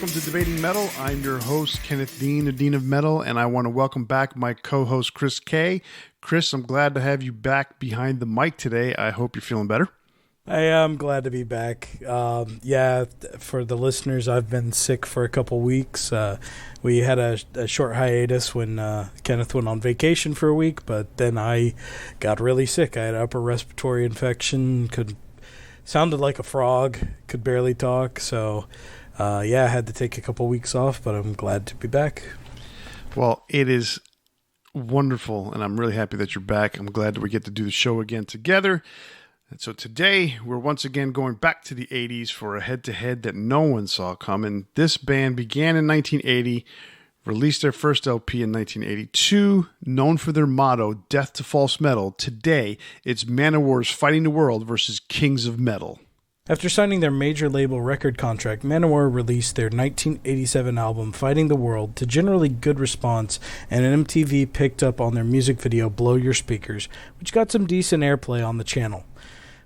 welcome to Debating Metal. I'm your host, Kenneth Dean, the Dean of Metal, and I want to welcome back my co-host, Chris Kaye. Chris, I'm glad to have you back behind the mic today. I hope you're feeling better. I am glad to be back. For the listeners, I've been sick for a couple weeks. We had a short hiatus when Kenneth went on vacation for a week, but then I got really sick. I had an upper respiratory infection, sounded like a frog, could barely talk, so I had to take a couple weeks off, but I'm glad to be back. Well, it is wonderful, and I'm really happy that you're back. I'm glad that we get to do the show again together. And so today, we're once again going back to the 80s for a head-to-head that no one saw coming. This band began in 1980, released their first LP in 1982, known for their motto, Death to False Metal. Today, it's Manowar's Fighting the World versus Kings of Metal. After signing their major label record contract, Manowar released their 1987 album, Fighting the World, to generally good response, and MTV picked up on their music video, Blow Your Speakers, which got some decent airplay on the channel.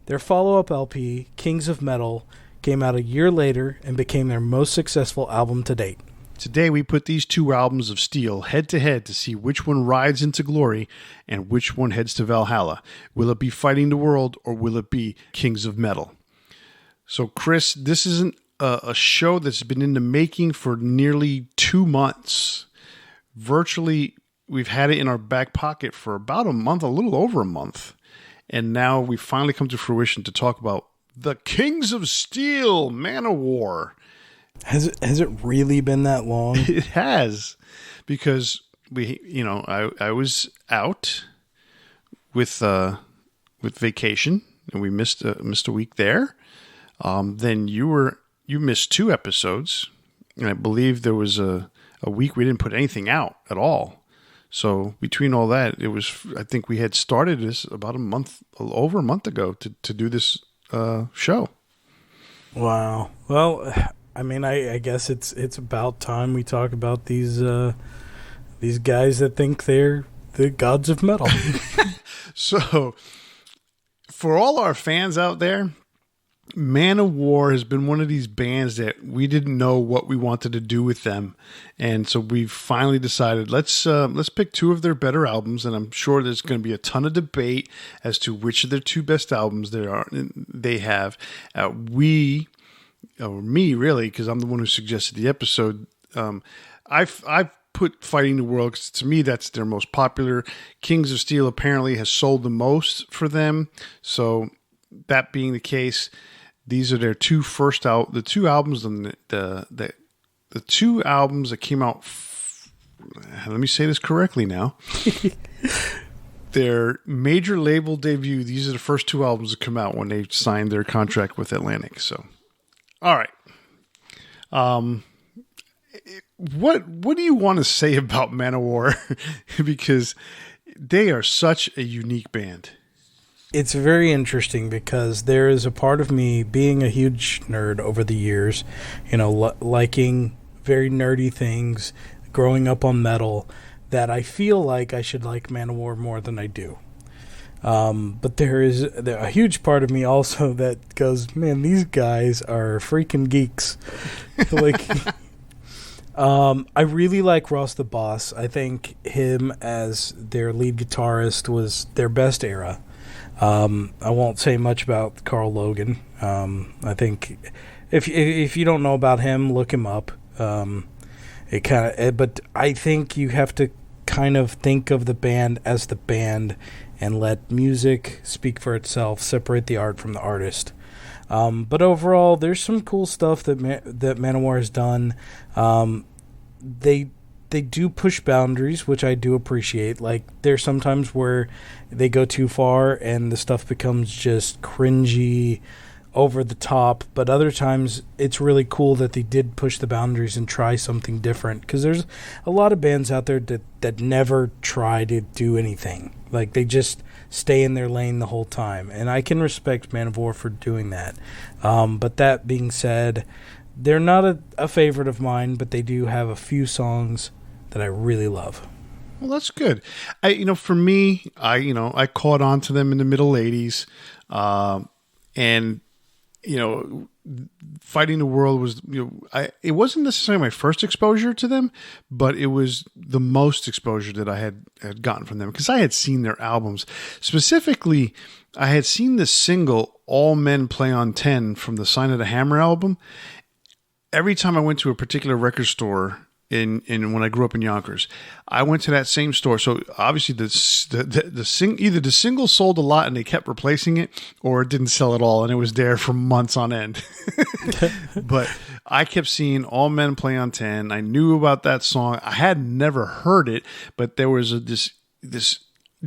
Their follow-up LP, Kings of Metal, came out a year later and became their most successful album to date. Today, we put these two albums of steel head-to-head to see which one rides into glory and which one heads to Valhalla. Will it be Fighting the World or will it be Kings of Metal? So, Chris, this isn't a show that's been in the making for nearly 2 months. Virtually, we've had it in our back pocket for about a month, a little over a month. And now we finally come to fruition to talk about the Kings of Steel, Manowar. Has it really been that long? It has, because I was out with vacation, and we missed a week there. Then you missed 2 episodes, and I believe there was a week we didn't put anything out at all. So between all that, I think we had started this about over a month ago to do this show. Wow. Well, I mean, I guess it's about time we talk about these guys that think they're the gods of metal. So for all our fans out there, Manowar has been one of these bands that we didn't know what we wanted to do with them, and so we've finally decided let's pick 2 of their better albums, and I'm sure there's going to be a ton of debate as to which of their 2 best albums they have. Me really, because I'm the one who suggested the episode. I've put Fighting the World, because to me that's their most popular. Kings of Steel apparently has sold the most for them, so that being the case, these are their 2 the 2 albums, and the 2 albums that came out. Let me say this correctly now. Their major label debut. These are the first 2 albums that come out when they signed their contract with Atlantic. So, all right. What do you want to say about Manowar? Because they are such a unique band. It's very interesting because there is a part of me, being a huge nerd over the years, liking very nerdy things, growing up on metal, that I feel like I should like Manowar more than I do. But there is a huge part of me also that goes, man, these guys are freaking geeks. I really like Ross the Boss. I think him as their lead guitarist was their best era. I won't say much about Carl Logan. I think if you don't know about him, look him up. But I think you have to kind of think of the band as the band and let music speak for itself, separate the art from the artist. But overall, there's some cool stuff that Manowar has done. They do push boundaries, which I do appreciate. Like, there's sometimes where they go too far and the stuff becomes just cringy, over the top, but other times it's really cool that they did push the boundaries and try something different, because there's a lot of bands out there that never try to do anything. Like, they just stay in their lane the whole time, and I can respect Manowar for doing that. But that being said, they're not a favorite of mine, but they do have a few songs that I really love. Well, that's good. For me, I caught on to them in the middle 80s. And you know, Fighting the World was, it wasn't necessarily my first exposure to them, but it was the most exposure that I had gotten from them, because I had seen their albums. Specifically, I had seen the single All Men Play on 10 from the Sign of the Hammer album. Every time I went to a particular record store in when I grew up in Yonkers, I went to that same store. So obviously either the single sold a lot and they kept replacing it, or it didn't sell at all and it was there for months on end. But I kept seeing All Men Play on 10. I knew about that song. I had never heard it, but there was this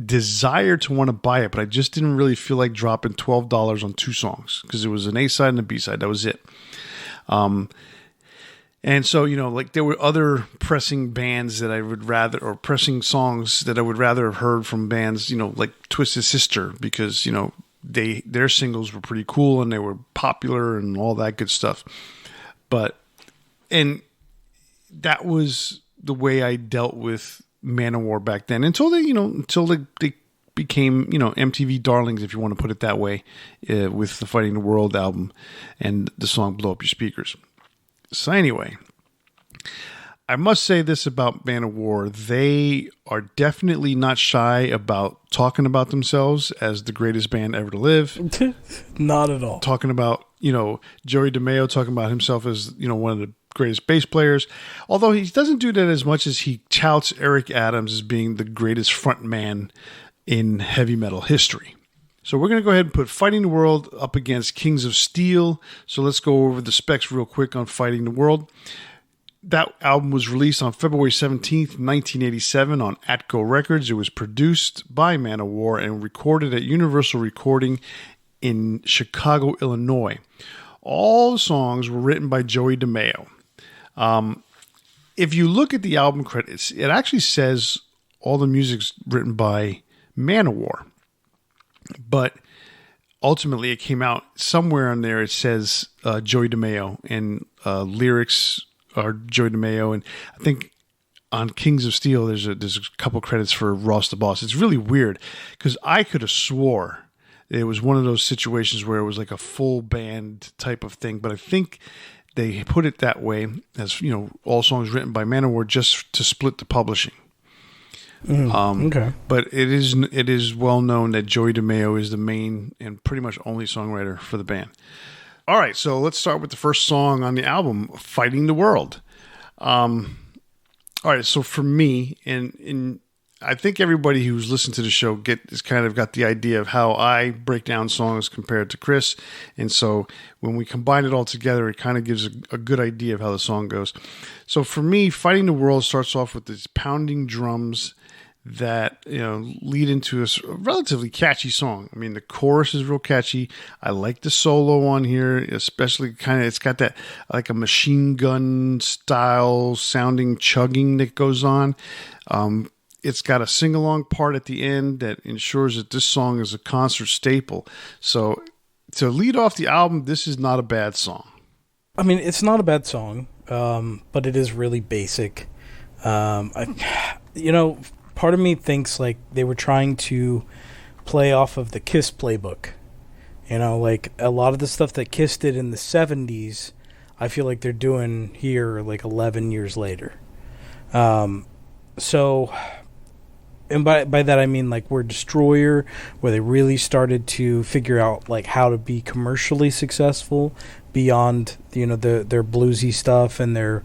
desire to want to buy it, but I just didn't really feel like dropping $12 on two songs, because it was an A-side and a B-side. That was it. And so, like, there were other pressing bands that I would rather, or pressing songs that I would rather have heard from bands, like Twisted Sister, because, their singles were pretty cool and they were popular and all that good stuff. And that was the way I dealt with Manowar back then, until they became, MTV darlings, if you want to put it that way, with the Fighting the World album and the song Blow Up Your Speakers. So anyway, I must say this about Manowar. They are definitely not shy about talking about themselves as the greatest band ever to live. Not at all. Talking about, Joey DeMeo talking about himself as, one of the greatest bass players. Although he doesn't do that as much as he touts Eric Adams as being the greatest front man in heavy metal history. So we're going to go ahead and put Fighting the World up against Kings of Steel. So let's go over the specs real quick on Fighting the World. That album was released on February 17th, 1987 on Atco Records. It was produced by Manowar and recorded at Universal Recording in Chicago, Illinois. All the songs were written by Joey DeMeo. If you look at the album credits, it actually says all the music's written by Manowar. But ultimately, it came out somewhere on there. It says Joey DeMeo, and lyrics are Joey DeMeo. And I think on Kings of Steel, there's a couple credits for Ross the Boss. It's really weird, because I could have swore it was one of those situations where it was like a full band type of thing. But I think they put it that way, as all songs written by Manowar, just to split the publishing. Okay. But it is well known that Joey DeMeo is the main and pretty much only songwriter for the band. All right, so let's start with the first song on the album, Fighting the World. All right, so for me, and I think everybody who's listened to the show has kind of got the idea of how I break down songs compared to Chris. And so when we combine it all together, it kind of gives a good idea of how the song goes. So for me, Fighting the World starts off with these pounding drums that lead into a relatively catchy song. I mean, the chorus is real catchy. I like the solo on here, especially it's got that like a machine gun style sounding chugging that goes on. It's got a sing-along part at the end that ensures that this song is a concert staple. So to lead off the album, this is not a bad song. I mean, it's not a bad song, but it is really basic. Part of me thinks like they were trying to play off of the Kiss playbook. Like a lot of the stuff that Kiss did in the 70s, I feel like they're doing here like 11 years later. So, and by that I mean like we're Destroyer, where they really started to figure out like how to be commercially successful beyond, their bluesy stuff and their,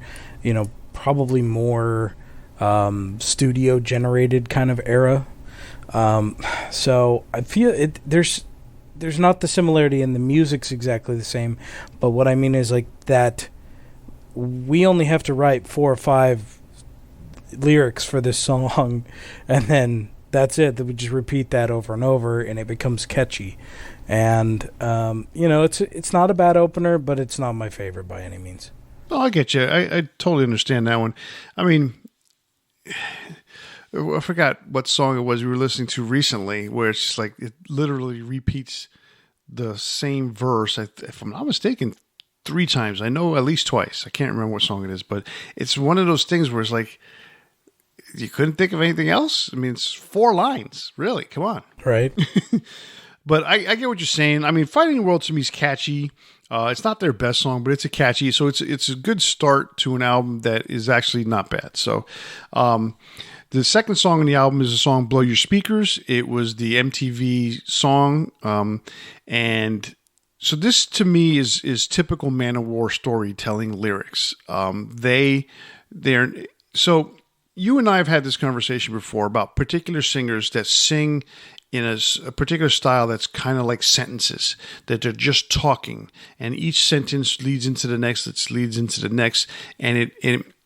probably more studio generated kind of era. So I feel there's not the similarity, and the music's exactly the same, but what I mean is like that we only have to write 4 or 5 lyrics for this song, and then that's it. That we just repeat that over and over, and it becomes catchy. And it's not a bad opener, but it's not my favorite by any means. Oh, I get you. I totally understand that one. I mean, I forgot what song it was we were listening to recently, where it's just like it literally repeats the same verse, if I'm not mistaken, 3 times. I know at least twice. I can't remember what song it is, but it's one of those things where it's like you couldn't think of anything else. I mean, it's 4 lines, really. Come on, right? But I get what you're saying. I mean, Fighting the World to me is catchy. It's not their best song, but it's a catchy. So it's a good start to an album that is actually not bad. So the second song on the album is the song "Blow Your Speakers." It was the MTV song, and so this to me is typical Manowar storytelling lyrics. They're so. You and I have had this conversation before about particular singers that sing in a particular style that's kind of like sentences, that they're just talking, and each sentence leads into the next, that leads into the next, and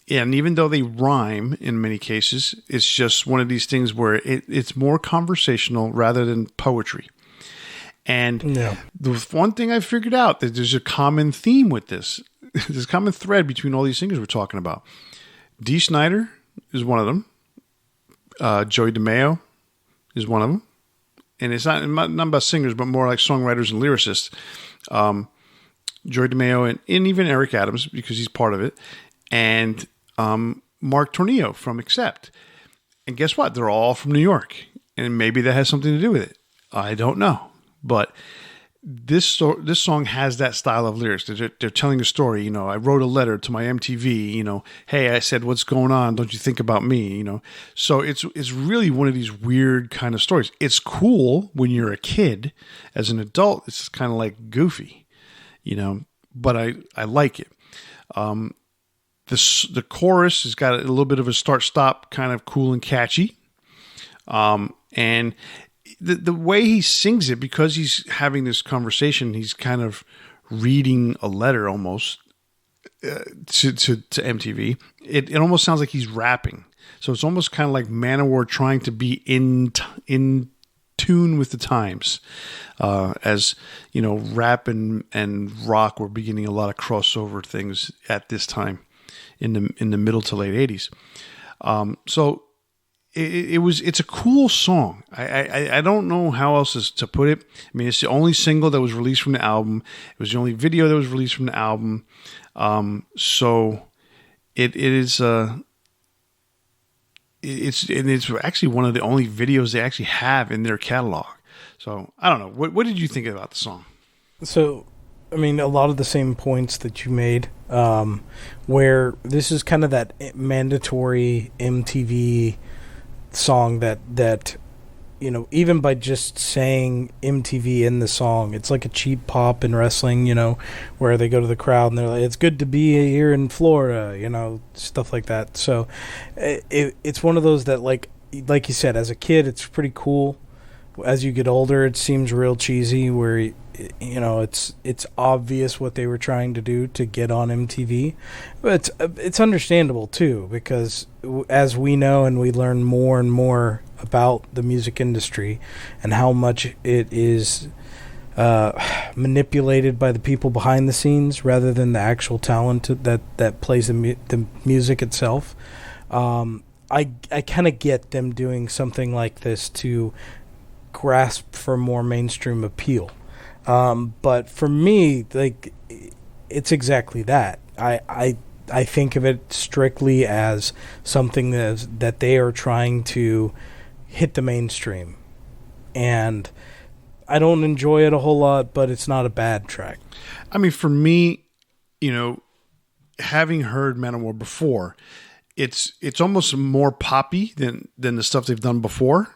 and even though they rhyme in many cases, it's just one of these things where it's more conversational rather than poetry. And the one thing I figured out that there's a common theme with this. There's a common thread between all these singers we're talking about. Dee Snider is one of them. Joey DeMeo is one of them. And it's not about singers, but more like songwriters and lyricists. Joey DeMeo and even Eric Adams, because he's part of it. And Mark Tornillo from Accept. And guess what? They're all from New York. And maybe that has something to do with it. I don't know. But this song has that style of lyrics. They're telling a story. You know, I wrote a letter to my MTV. You know, hey, I said, what's going on? Don't you think about me? You know, so it's really one of these weird kind of stories. It's cool when you're a kid. As an adult, it's kind of like goofy, you know. But I like it. The chorus has got a little bit of a start-stop, kind of cool and catchy, and the way he sings it, because he's having this conversation, he's kind of reading a letter almost to MTV. It almost sounds like he's rapping. So it's almost kind of like Manowar trying to be in tune with the times. As you know, rap and rock were beginning a lot of crossover things at this time in the middle to late 80s. So it's a cool song. I don't know how else to put it. I mean, it's the only single that was released from the album. It was the only video that was released from the album. So it's actually one of the only videos they actually have in their catalog. So I don't know. What did you think about the song? So, I mean, a lot of the same points that you made, where this is kind of that mandatory MTV song that you know, even by just saying MTV in the song, it's like a cheap pop in wrestling, you know, where they go to the crowd and they're like, it's good to be here in Florida, you know, stuff like that. So it's one of those that, like you said, as a kid, it's pretty cool. As you get older, it seems real cheesy, where, you know, it's obvious what they were trying to do to get on MTV. But it's understandable too, because as we know and we learn more and more about the music industry and how much it is manipulated by the people behind the scenes rather than the actual talent that plays the music itself, I kind of get them doing something like this to grasp for more mainstream appeal. But for me, like, it's exactly that. I think of it strictly as something that they are trying to hit the mainstream. And I don't enjoy it a whole lot, but it's not a bad track. I mean, for me, you know, having heard Manowar before, it's almost more poppy than the stuff they've done before.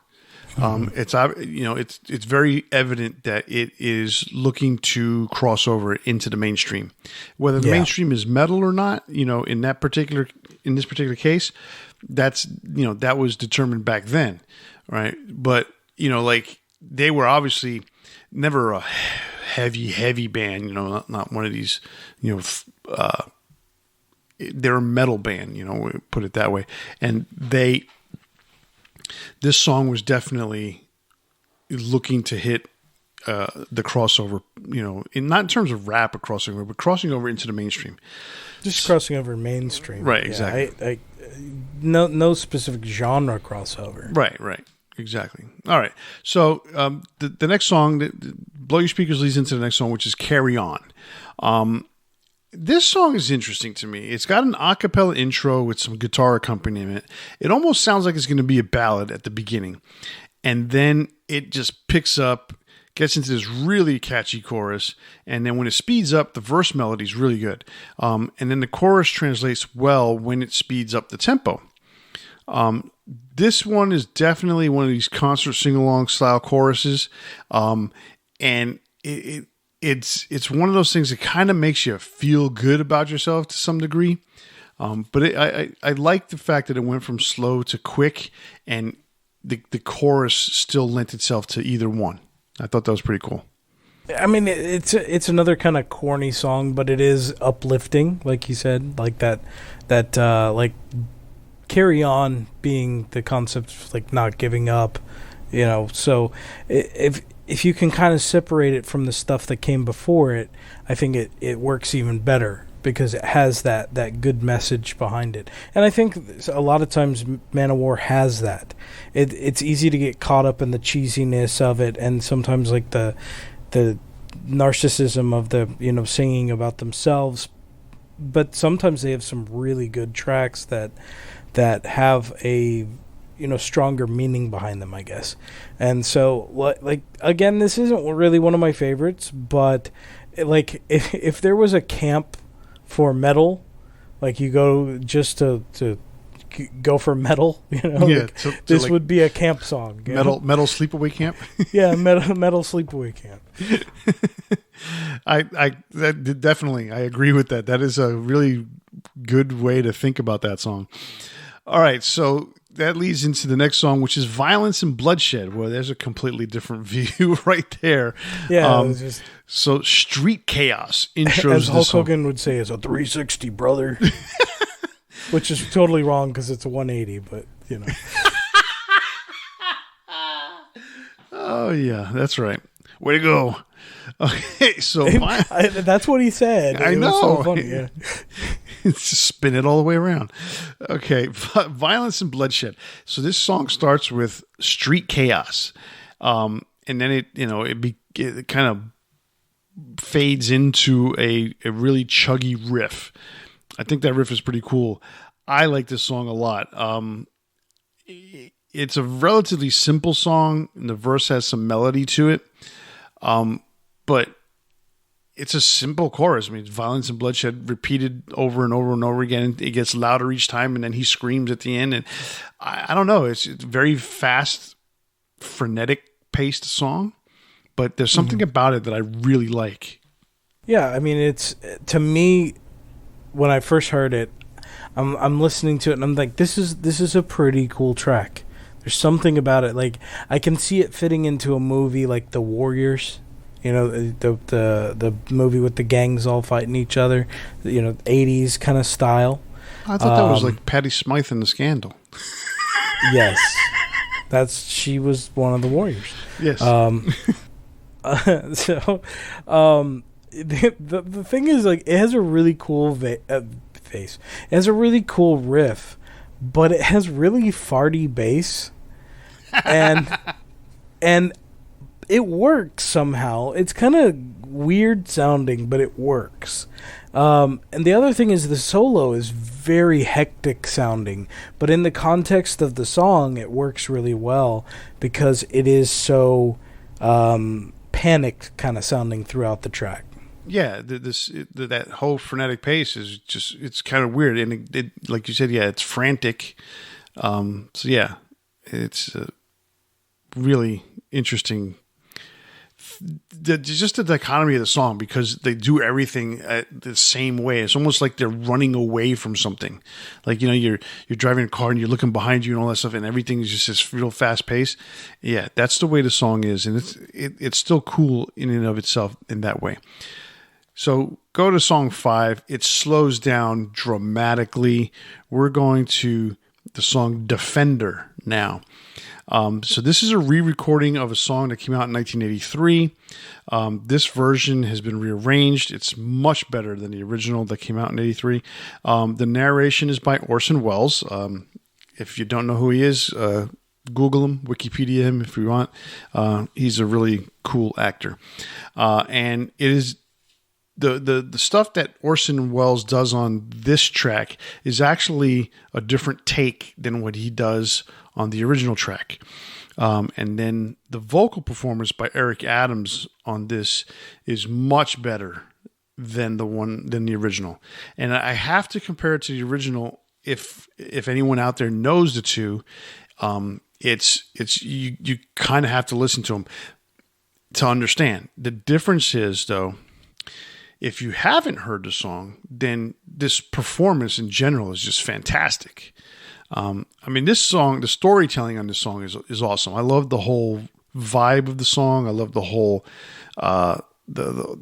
It's you know, it's very evident that it is looking to cross over into the mainstream, whether the mainstream is metal or not. You know, in this particular case, that's, you know, that was determined back then, right? But, you know, like, they were obviously never a heavy band. You know, not one of these, you know, they're a metal band. You know, put it that way, and this song was definitely looking to hit the crossover, you know, not in terms of rap or crossover, but crossing over into the mainstream. Just crossing over mainstream. Right, exactly. No specific genre crossover. Right, exactly. All right. So the next song, Blow Your Speakers, leads into the next song, which is Carry On. This song is interesting to me. It's got an a cappella intro with some guitar accompaniment. It almost sounds like it's going to be a ballad at the beginning. And then it just picks up, gets into this really catchy chorus, and then when it speeds up, the verse melody is really good. And then the chorus translates well when it speeds up the tempo. This one is definitely one of these concert sing-along style choruses, and it's one of those things that kind of makes you feel good about yourself to some degree. But I like the fact that it went from slow to quick, and the chorus still lent itself to either one. I thought that was pretty cool. I mean, it's another kind of corny song, but it is uplifting, like you said, like that like carry on being the concept of like not giving up, you know. So if you can kind of separate it from the stuff that came before it, I think it works even better because it has that good message behind it. And I think a lot of times Manowar has that. It's easy to get caught up in the cheesiness of it, and sometimes like the narcissism of the, you know, singing about themselves. But sometimes they have some really good tracks that have a, you know, stronger meaning behind them, I guess. And so, like, again, this isn't really one of my favorites, but like if there was a camp for metal, like you go just to go for metal, you know, yeah, like, this like would be a camp song. Metal sleepaway camp. Yeah, metal sleepaway camp. Definitely I agree with that. That is a really good way to think about that song. All right, so that leads into the next song, which is Violence and Bloodshed. Well, there's a completely different view right there. Yeah. So Street Chaos intros. As Hulk Hogan would say, it's a 360, brother. Which is totally wrong because it's a 180, but, you know. Oh, yeah, that's right. Way to go. Okay, so... that's what he said. I know. Was so funny, yeah. Just spin it all the way around. Okay, Violence and Bloodshed. So this song starts with Street Chaos. And then it kind of fades into a really chuggy riff. I think that riff is pretty cool. I like this song a lot. It's a relatively simple song, and the verse has some melody to it. But it's a simple chorus. I mean, it's Violence and Bloodshed repeated over and over and over again. It gets louder each time, and then he screams at the end. And I don't know. It's a very fast, frenetic paced song, but there's something about it that I really like. Yeah, I mean, it's, to me, when I first heard it, I'm listening to it and I'm like, this is a pretty cool track. There's something about it. Like, I can see it fitting into a movie like The Warriors, you know, the movie with the gangs all fighting each other, you know, 80s kind of style. I thought that was like Patti Smythe in The Scandal. Yes. She was one of the Warriors. Yes. The thing is, like, it has a really cool face. It has a really cool riff, but it has really farty bass, and it works somehow. It's kind of weird sounding, but it works. And the other thing is the solo is very hectic sounding, but in the context of the song, it works really well because it is so panicked kind of sounding throughout the track. Yeah, that whole frenetic pace is just, it's kind of weird. And it like you said, yeah, it's frantic. So yeah, it's really interesting. Just the dichotomy of the song, because they do everything the same way. It's almost like they're running away from something. Like, you know, you're driving a car and you're looking behind you and all that stuff, and everything is just this real fast pace. Yeah, that's the way the song is, and it's still cool in and of itself in that way. So go to song 5. It slows down dramatically. We're going to the song Defender now. So this is a re-recording of a song that came out in 1983. This version has been rearranged. It's much better than the original that came out in 83. The narration is by Orson Welles. If you don't know who he is, Google him, Wikipedia him if you want. He's a really cool actor. And it is the stuff that Orson Welles does on this track is actually a different take than what he does on the original track. And then the vocal performance by Eric Adams on this is much better than the original. And I have to compare it to the original. If anyone out there knows the two, it's you kind of have to listen to them to understand. The difference is, though, if you haven't heard the song, then this performance in general is just fantastic. This song, the storytelling on this song is awesome. I love the whole vibe of the song. I love the whole the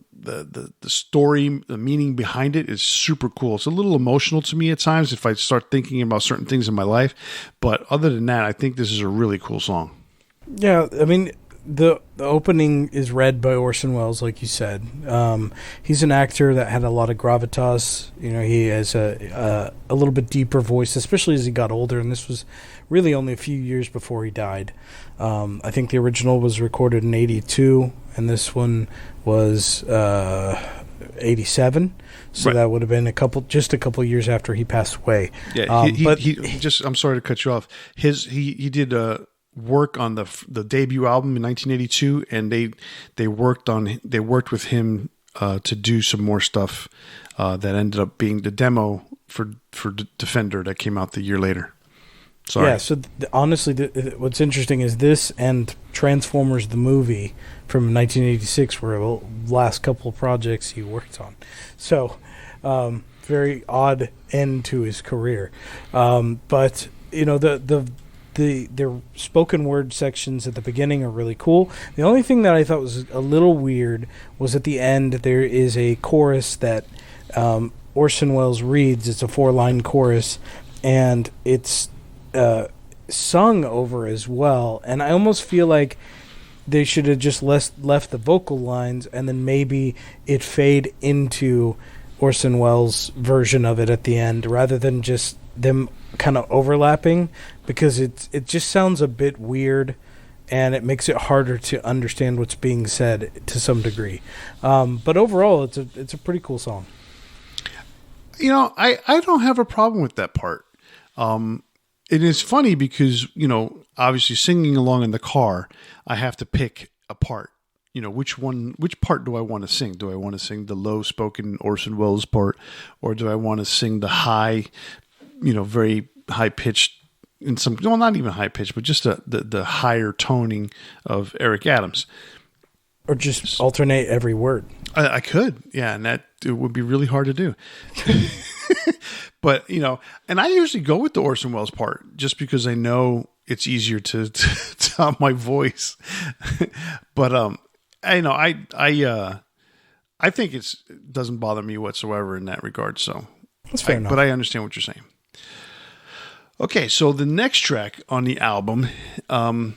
story, the meaning behind it is super cool. It's a little emotional to me at times if I start thinking about certain things in my life. But other than that, I think this is a really cool song. Yeah, the opening is read by Orson Welles, like you said. He's an actor that had a lot of gravitas. He has a little bit deeper voice, especially as he got older. And this was really only a few years before he died. I think the original was recorded in 1982, and this one was 1987. So right. That would have been just a couple years after he passed away. Yeah, I'm sorry to cut you off. He did work on the debut album in 1982, and they worked with him to do some more stuff that ended up being the demo for Defender that came out the year later. Sorry. Yeah, so honestly, what's interesting is this and Transformers the movie from 1986 were the last couple of projects he worked on. So, very odd end to his career. But their spoken word sections at the beginning are really cool. The only thing that I thought was a little weird was at the end there is a chorus that Orson Welles reads. It's a 4-line chorus, and it's sung over as well. And I almost feel like they should have just left the vocal lines and then maybe it fade into Orson Welles' version of it at the end rather than just them kind of overlapping, because it just sounds a bit weird and it makes it harder to understand what's being said to some degree. But overall, it's a pretty cool song. I don't have a problem with that part. It is funny because, obviously singing along in the car, I have to pick a part. Which part do I want to sing? Do I want to sing the low spoken Orson Welles part, or do I want to sing the high, very high pitched in some, well, not even high pitched, but just the higher toning of Eric Adams, or just alternate every word? I could, yeah, and it would be really hard to do. But and I usually go with the Orson Welles part just because I know it's easier to tell my voice. But I think it doesn't bother me whatsoever in that regard. So that's fair enough. But I understand what you're saying. Okay, so the next track on the album, now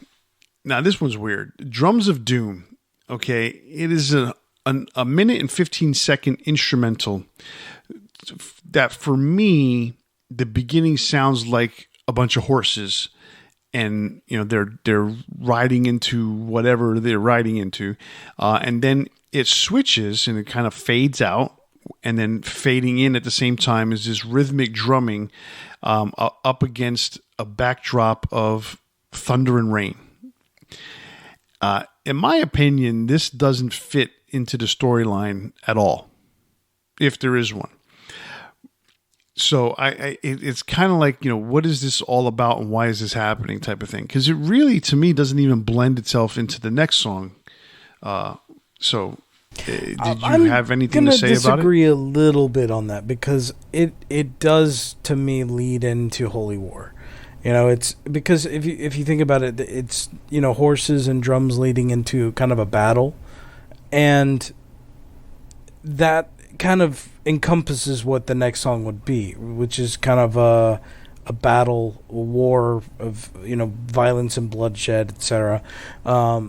this one's weird. Drums of Doom. Okay, it is a minute and 15-second instrumental that, for me, the beginning sounds like a bunch of horses, and they're riding into whatever they're riding into, and then it switches and it kind of fades out, and then fading in at the same time is this rhythmic drumming up against a backdrop of thunder and rain. In my opinion, this doesn't fit into the storyline at all, if there is one. So it's kind of like, what is this all about and why is this happening type of thing? Because it really, to me, doesn't even blend itself into the next song. Did you have anything to say about it? I'm going to disagree a little bit on that, because it does, to me, lead into Holy War. It's because if you think about it, it's, horses and drums leading into kind of a battle, and that kind of encompasses what the next song would be, which is kind of a battle, a war of violence and bloodshed, etc.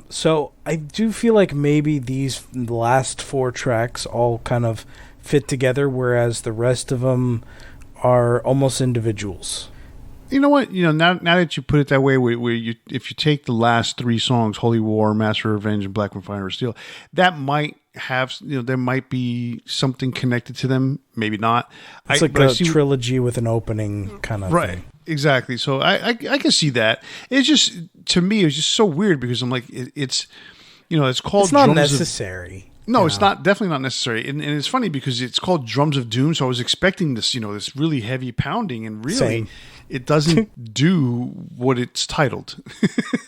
So I do feel like maybe these last 4 tracks all kind of fit together, whereas the rest of them are almost individuals. You know what? Now that you put it that way, if you take the last 3 songs, Holy War, Master of Revenge, and Black Wind Fire Steel, that might have, there might be something connected to them. Maybe not. It's like a trilogy with an opening kind of right. thing. exactly. So I can see that. It's just, to me, it's just so weird because I'm like, it's, it's called It's not Drums of necessary. No, it's not, definitely not necessary. And it's funny because it's called Drums of Doom, so I was expecting this, this really heavy pounding, and really Same. it doesn't do what it's titled.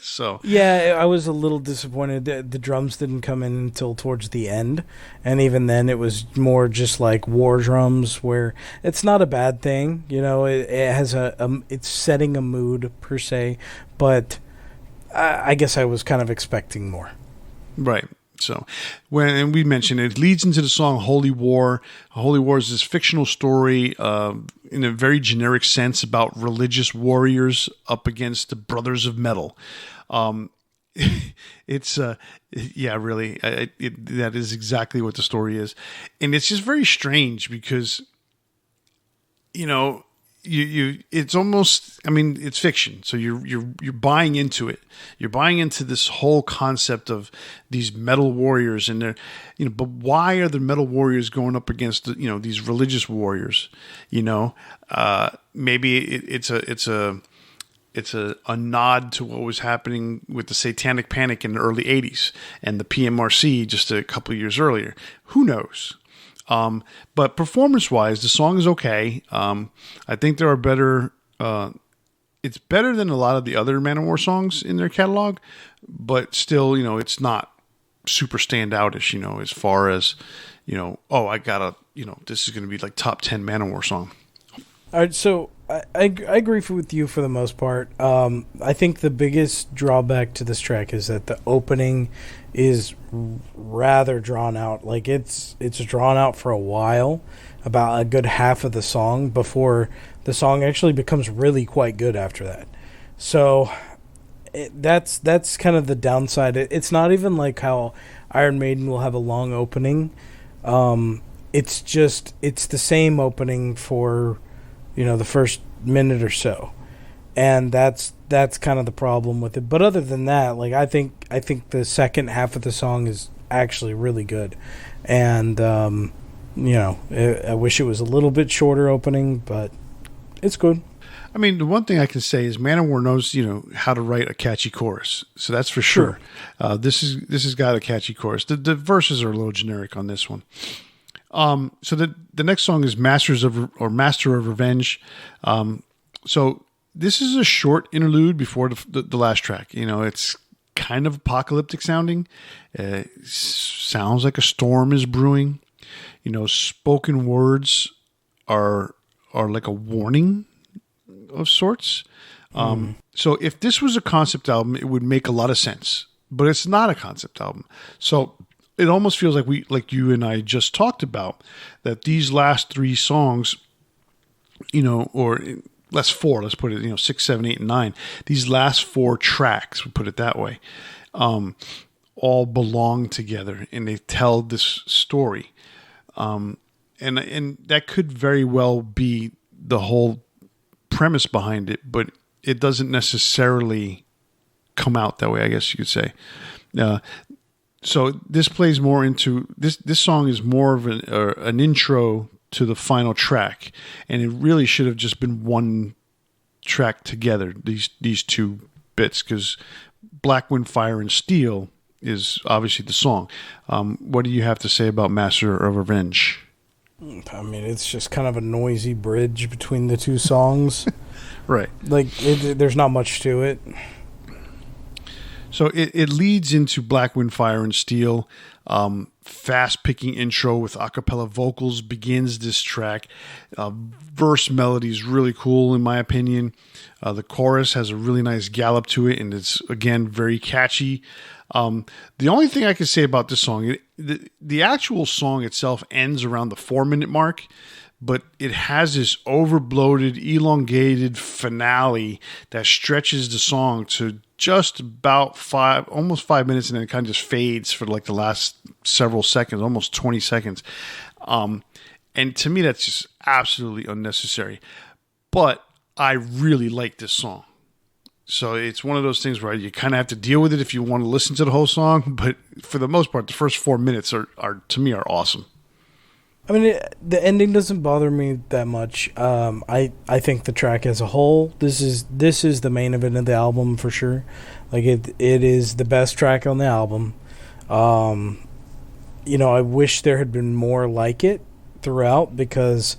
So Yeah, I was a little disappointed that the drums didn't come in until towards the end. And even then it was more just like war drums, where it's not a bad thing. It has it's setting a mood per se, but I guess I was kind of expecting more. Right. So, and we mentioned it leads into the song "Holy War." "Holy War" is this fictional story, in a very generic sense, about religious warriors up against the Brothers of Metal. It's yeah, really, that is exactly what the story is, and it's just very strange because, it's almost, it's fiction, so you're buying into it. You're buying into this whole concept of these metal warriors, and they're, but why are the metal warriors going up against these religious warriors? Maybe it's a nod to what was happening with the Satanic Panic in the early 80s and the PMRC just a couple of years earlier. Who knows? But performance-wise, the song is okay. I think there are better. It's better than a lot of the other Manowar songs in their catalog, but still, it's not super standoutish. As far as I gotta, this is going to be like top 10 Manowar song. All right, so I agree with you for the most part. I think the biggest drawback to this track is that the opening is rather drawn out. Like it's drawn out for a while, about a good half of the song, before the song actually becomes really quite good after that. So that's kind of the downside. It's not even like how Iron Maiden will have a long opening. It's the same opening for the first minute or so, and that's kind of the problem with it. But other than that, like I think the second half of the song is actually really good, and I wish it was a little bit shorter opening, but it's good. The one thing I can say is Manowar knows, how to write a catchy chorus. So that's for sure. This has got a catchy chorus. The verses are a little generic on this one. So the next song is Master of Revenge. So this is a short interlude before the last track. It's kind of apocalyptic sounding. Sounds like a storm is brewing. Spoken words are like a warning of sorts. So if this was a concept album, it would make a lot of sense, but it's not a concept album. So it almost feels like you and I just talked about, that these last three songs, or last four, let's put it, 6, 7, 8, and 9, these last four tracks, we'll put it that way, all belong together and they tell this story. And that could very well be the whole premise behind it, but it doesn't necessarily come out that way, I guess you could say. So this plays more into this song is more of an intro to the final track, and it really should have just been one track together, these two bits, because Black Wind, Fire, and Steel is obviously the song. What do you have to say about Master of Revenge? It's just kind of a noisy bridge between the two songs. Right. Like, there's not much to it. So it leads into Black Wind, Fire, and Steel. Fast-picking intro with a cappella vocals begins this track. Verse melody is really cool, in my opinion. The chorus has a really nice gallop to it, and it's, again, very catchy. The only thing I can say about this song, the actual song itself ends around the 4-minute mark, but it has this overbloated, elongated finale that stretches the song to just about almost 5 minutes, and then it kind of just fades for like the last several seconds, almost 20 seconds. And to me, that's just absolutely unnecessary. But I really like this song. So it's one of those things where you kind of have to deal with it if you want to listen to the whole song. But for the most part, the first 4 minutes are to me, are awesome. I mean, the ending doesn't bother me that much. I think the track as a whole, this is the main event of the album for sure. Like it is the best track on the album. I wish there had been more like it throughout because,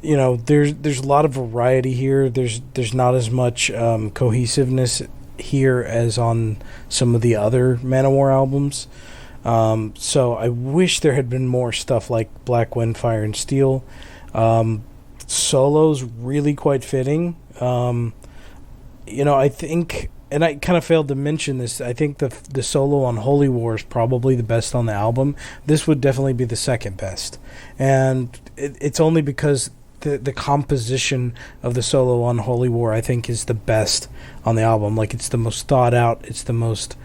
there's a lot of variety here. There's not as much cohesiveness here as on some of the other Manowar albums. So I wish there had been more stuff like Black Wind, Fire and Steel. Solos really quite fitting. I think, and I kind of failed to mention this, I think the solo on Holy War is probably the best on the album. This would definitely be the second best. And it's only because the composition of the solo on Holy War, I think, is the best on the album. Like, it's the most thought out. It's the most,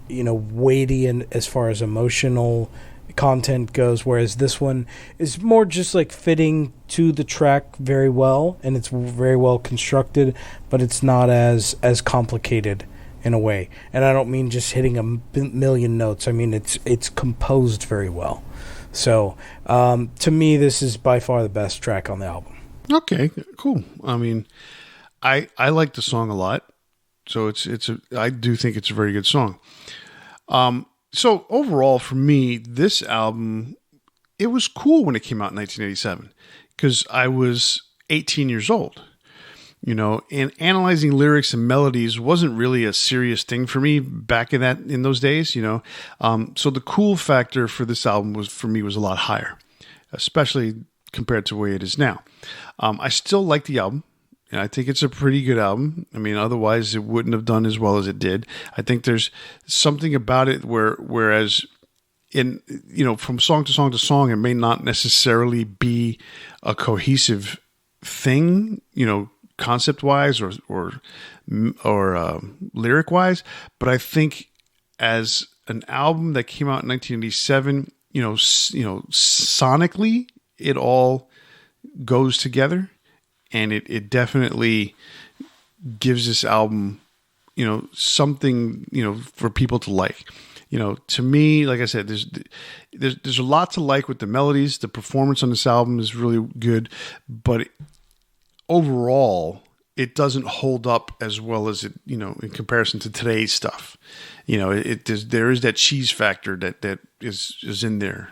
weighty and as far as emotional content goes, whereas this one is more just like fitting to the track very well, and it's very well constructed, but it's not as complicated in a way. And I don't mean just hitting a million notes. I mean it's composed very well. So to me, this is by far the best track on the album. Okay, cool. I mean, I like the song a lot, so I do think it's a very good song. So overall, for me, this album, it was cool when it came out in 1987 because I was 18 years old, and analyzing lyrics and melodies wasn't really a serious thing for me back in those days, So the cool factor for this album was a lot higher, especially compared to the way it is now. I still like the album. And I think it's a pretty good album. I mean, otherwise it wouldn't have done as well as it did. I think there's something about it whereas from song to song to song, it may not necessarily be a cohesive thing, concept wise or lyric wise. But I think as an album that came out in 1987, sonically, it all goes together. And it definitely gives this album, something, for people to like. To me, like I said, there's a lot to like with the melodies. The performance on this album is really good, but overall, it doesn't hold up as well as it, in comparison to today's stuff. There is that cheese factor that is in there.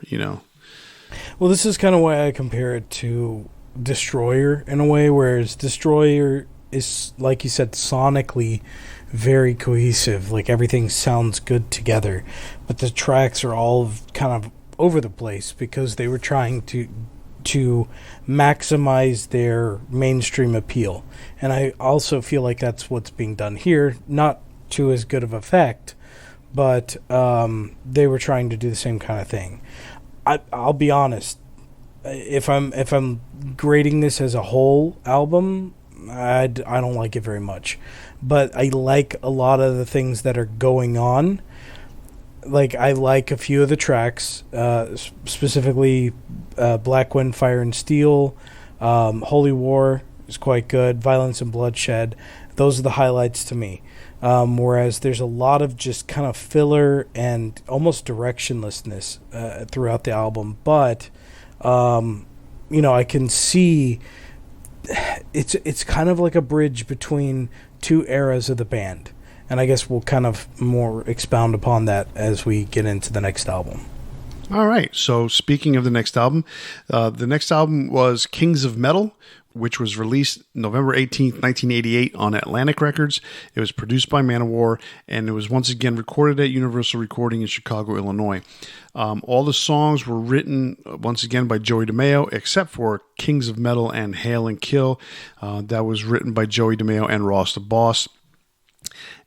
Well, this is kind of why I compare it to Destroyer in a way, whereas Destroyer is, like you said, sonically very cohesive. Like, everything sounds good together, but the tracks are all kind of over the place because they were trying to maximize their mainstream appeal. And I also feel like that's what's being done here, not to as good of effect, but they were trying to do the same kind of thing. I'll be honest. If I'm grading this as a whole album, I don't like it very much. But I like a lot of the things that are going on. Like, I like a few of the tracks, specifically Black Wind, Fire and Steel, Holy War is quite good, Violence and Bloodshed. Those are the highlights to me. Whereas there's a lot of just kind of filler and almost directionlessness throughout the album. But I can see it's kind of like a bridge between two eras of the band. And I guess we'll kind of more expound upon that as we get into the next album. All right. So speaking of the next album was Kings of Metal, which was released November 18th, 1988 on Atlantic Records. It was produced by Manowar, and it was once again recorded at Universal Recording in Chicago, Illinois. All the songs were written, once again, by Joey DeMeo, except for Kings of Metal and Hail and Kill. That was written by Joey DeMeo and Ross the Boss.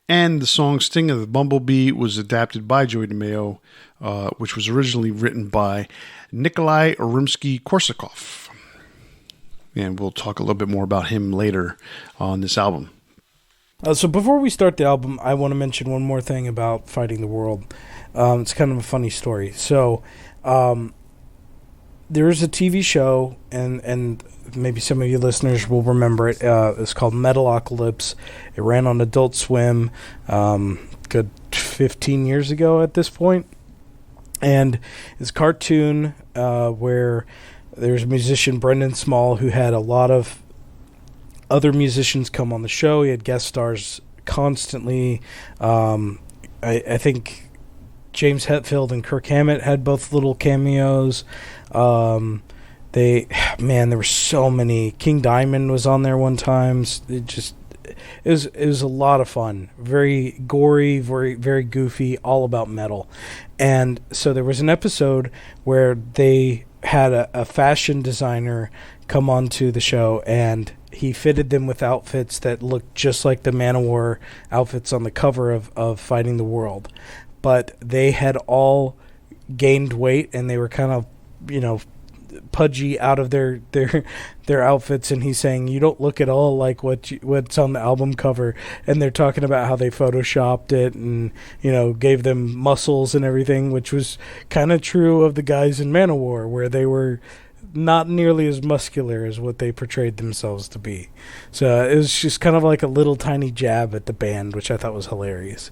And the song Sting of the Bumblebee was adapted by Joey DeMeo, which was originally written by Nikolai Rimsky-Korsakov. And we'll talk a little bit more about him later on this album. So before we start the album, I want to mention one more thing about Fighting the World. It's kind of a funny story. So there is a TV show, and maybe some of you listeners will remember it. It's called Metalocalypse. It ran on Adult Swim good 15 years ago at this point. And it's a cartoon where there's a musician, Brendan Small, who had a lot of other musicians come on the show. He had guest stars constantly. I think James Hetfield and Kirk Hammett had both little cameos. There were so many. King Diamond was on there one time. It was a lot of fun. Very gory, very, very goofy, all about metal. And so there was an episode where they had a fashion designer come onto the show, and he fitted them with outfits that looked just like the Manowar outfits on the cover of Fighting the World. But they had all gained weight, and they were kind of, pudgy out of their outfits, and he's saying, you don't look at all like what's on the album cover. And they're talking about how they photoshopped it and gave them muscles and everything, which was kind of true of the guys in Manowar, where they were not nearly as muscular as what they portrayed themselves to be. So it was just kind of like a little tiny jab at the band, which I thought was hilarious.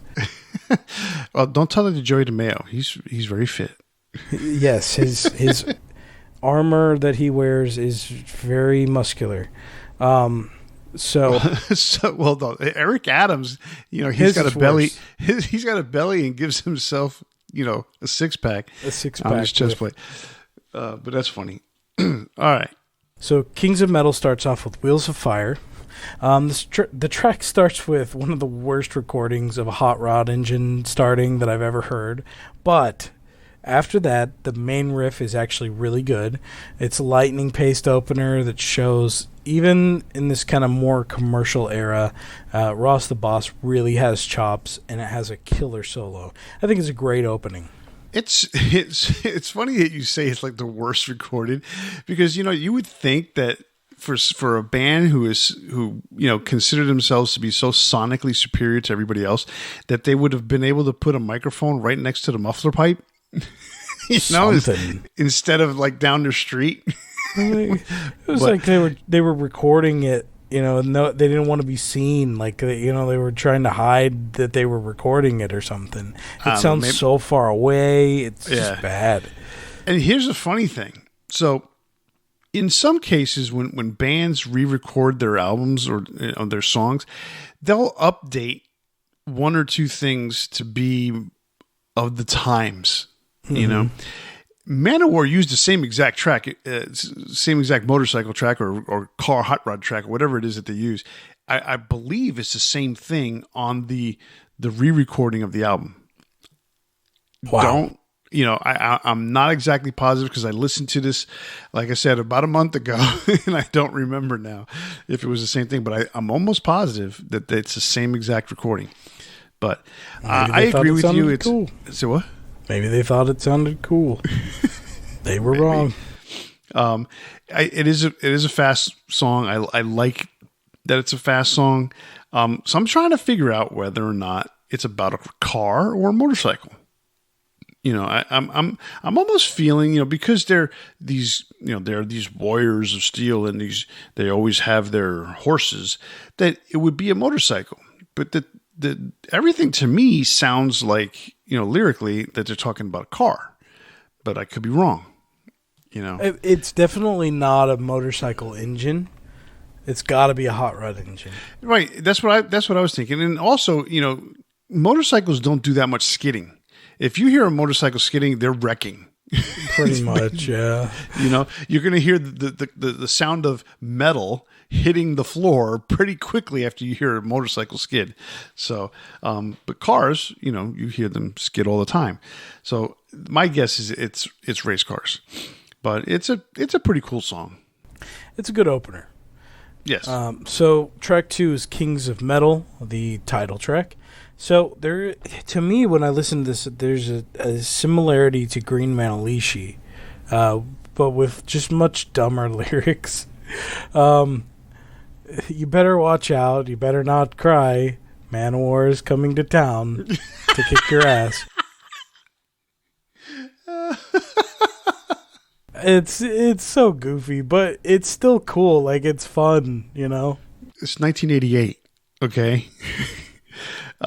Well, don't tell it to Joey DeMayo. He's very fit. Yes, his armor that he wears is very muscular. Well, Eric Adams, he's got a belly. He's got a belly and gives himself, a six pack. A six pack on his chest plate. But that's funny. All right. So Kings of Metal starts off with Wheels of Fire. The track starts with one of the worst recordings of a hot rod engine starting that I've ever heard. But after that, the main riff is actually really good. It's a lightning-paced opener that shows, even in this kind of more commercial era, Ross the Boss really has chops, and it has a killer solo. I think it's a great opening. It's funny that you say it's like the worst recorded, because you would think that for a band who consider themselves to be so sonically superior to everybody else, that they would have been able to put a microphone right next to the muffler pipe, instead of like down their street. It was like they were recording it. No, they didn't want to be seen. Like, they were trying to hide that they were recording it or something. It sounds so far away. It's just bad. And here's the funny thing. So, in some cases, when bands re-record their albums or their songs, they'll update one or two things to be of the times. Mm-hmm. Manowar used the same exact track, same exact motorcycle track or car hot rod track, or whatever it is that they use. I believe it's the same thing on the re-recording of the album. Wow. I'm not exactly positive, because I listened to this, like I said, about a month ago, and I don't remember now if it was the same thing, but I'm almost positive that it's the same exact recording. But I agree with you. It's cool. So what? Maybe they thought it sounded cool. They were wrong. It is a fast song. I like that it's a fast song. So I'm trying to figure out whether or not it's about a car or a motorcycle. I'm almost feeling, because they're these warriors of steel, and they always have their horses, that it would be a motorcycle. But the everything to me sounds like, lyrically, that they're talking about a car, but I could be wrong. It's definitely not a motorcycle engine. It's got to be a hot rod engine, right? That's what I was thinking. And also, motorcycles don't do that much skidding. If you hear a motorcycle skidding, they're wrecking. Pretty much, yeah. You're going to hear the sound of metal hitting the floor pretty quickly after you hear a motorcycle skid. So, but cars, you hear them skid all the time. So my guess is it's race cars, but it's a pretty cool song. It's a good opener. Yes. So track 2 is Kings of Metal, the title track. So to me, when I listen to this, there's a similarity to Green Manalishi, but with just much dumber lyrics. You better watch out. You better not cry. Manowar is coming to town to kick your ass. It's so goofy, but it's still cool. Like, it's fun, It's 1988. Okay.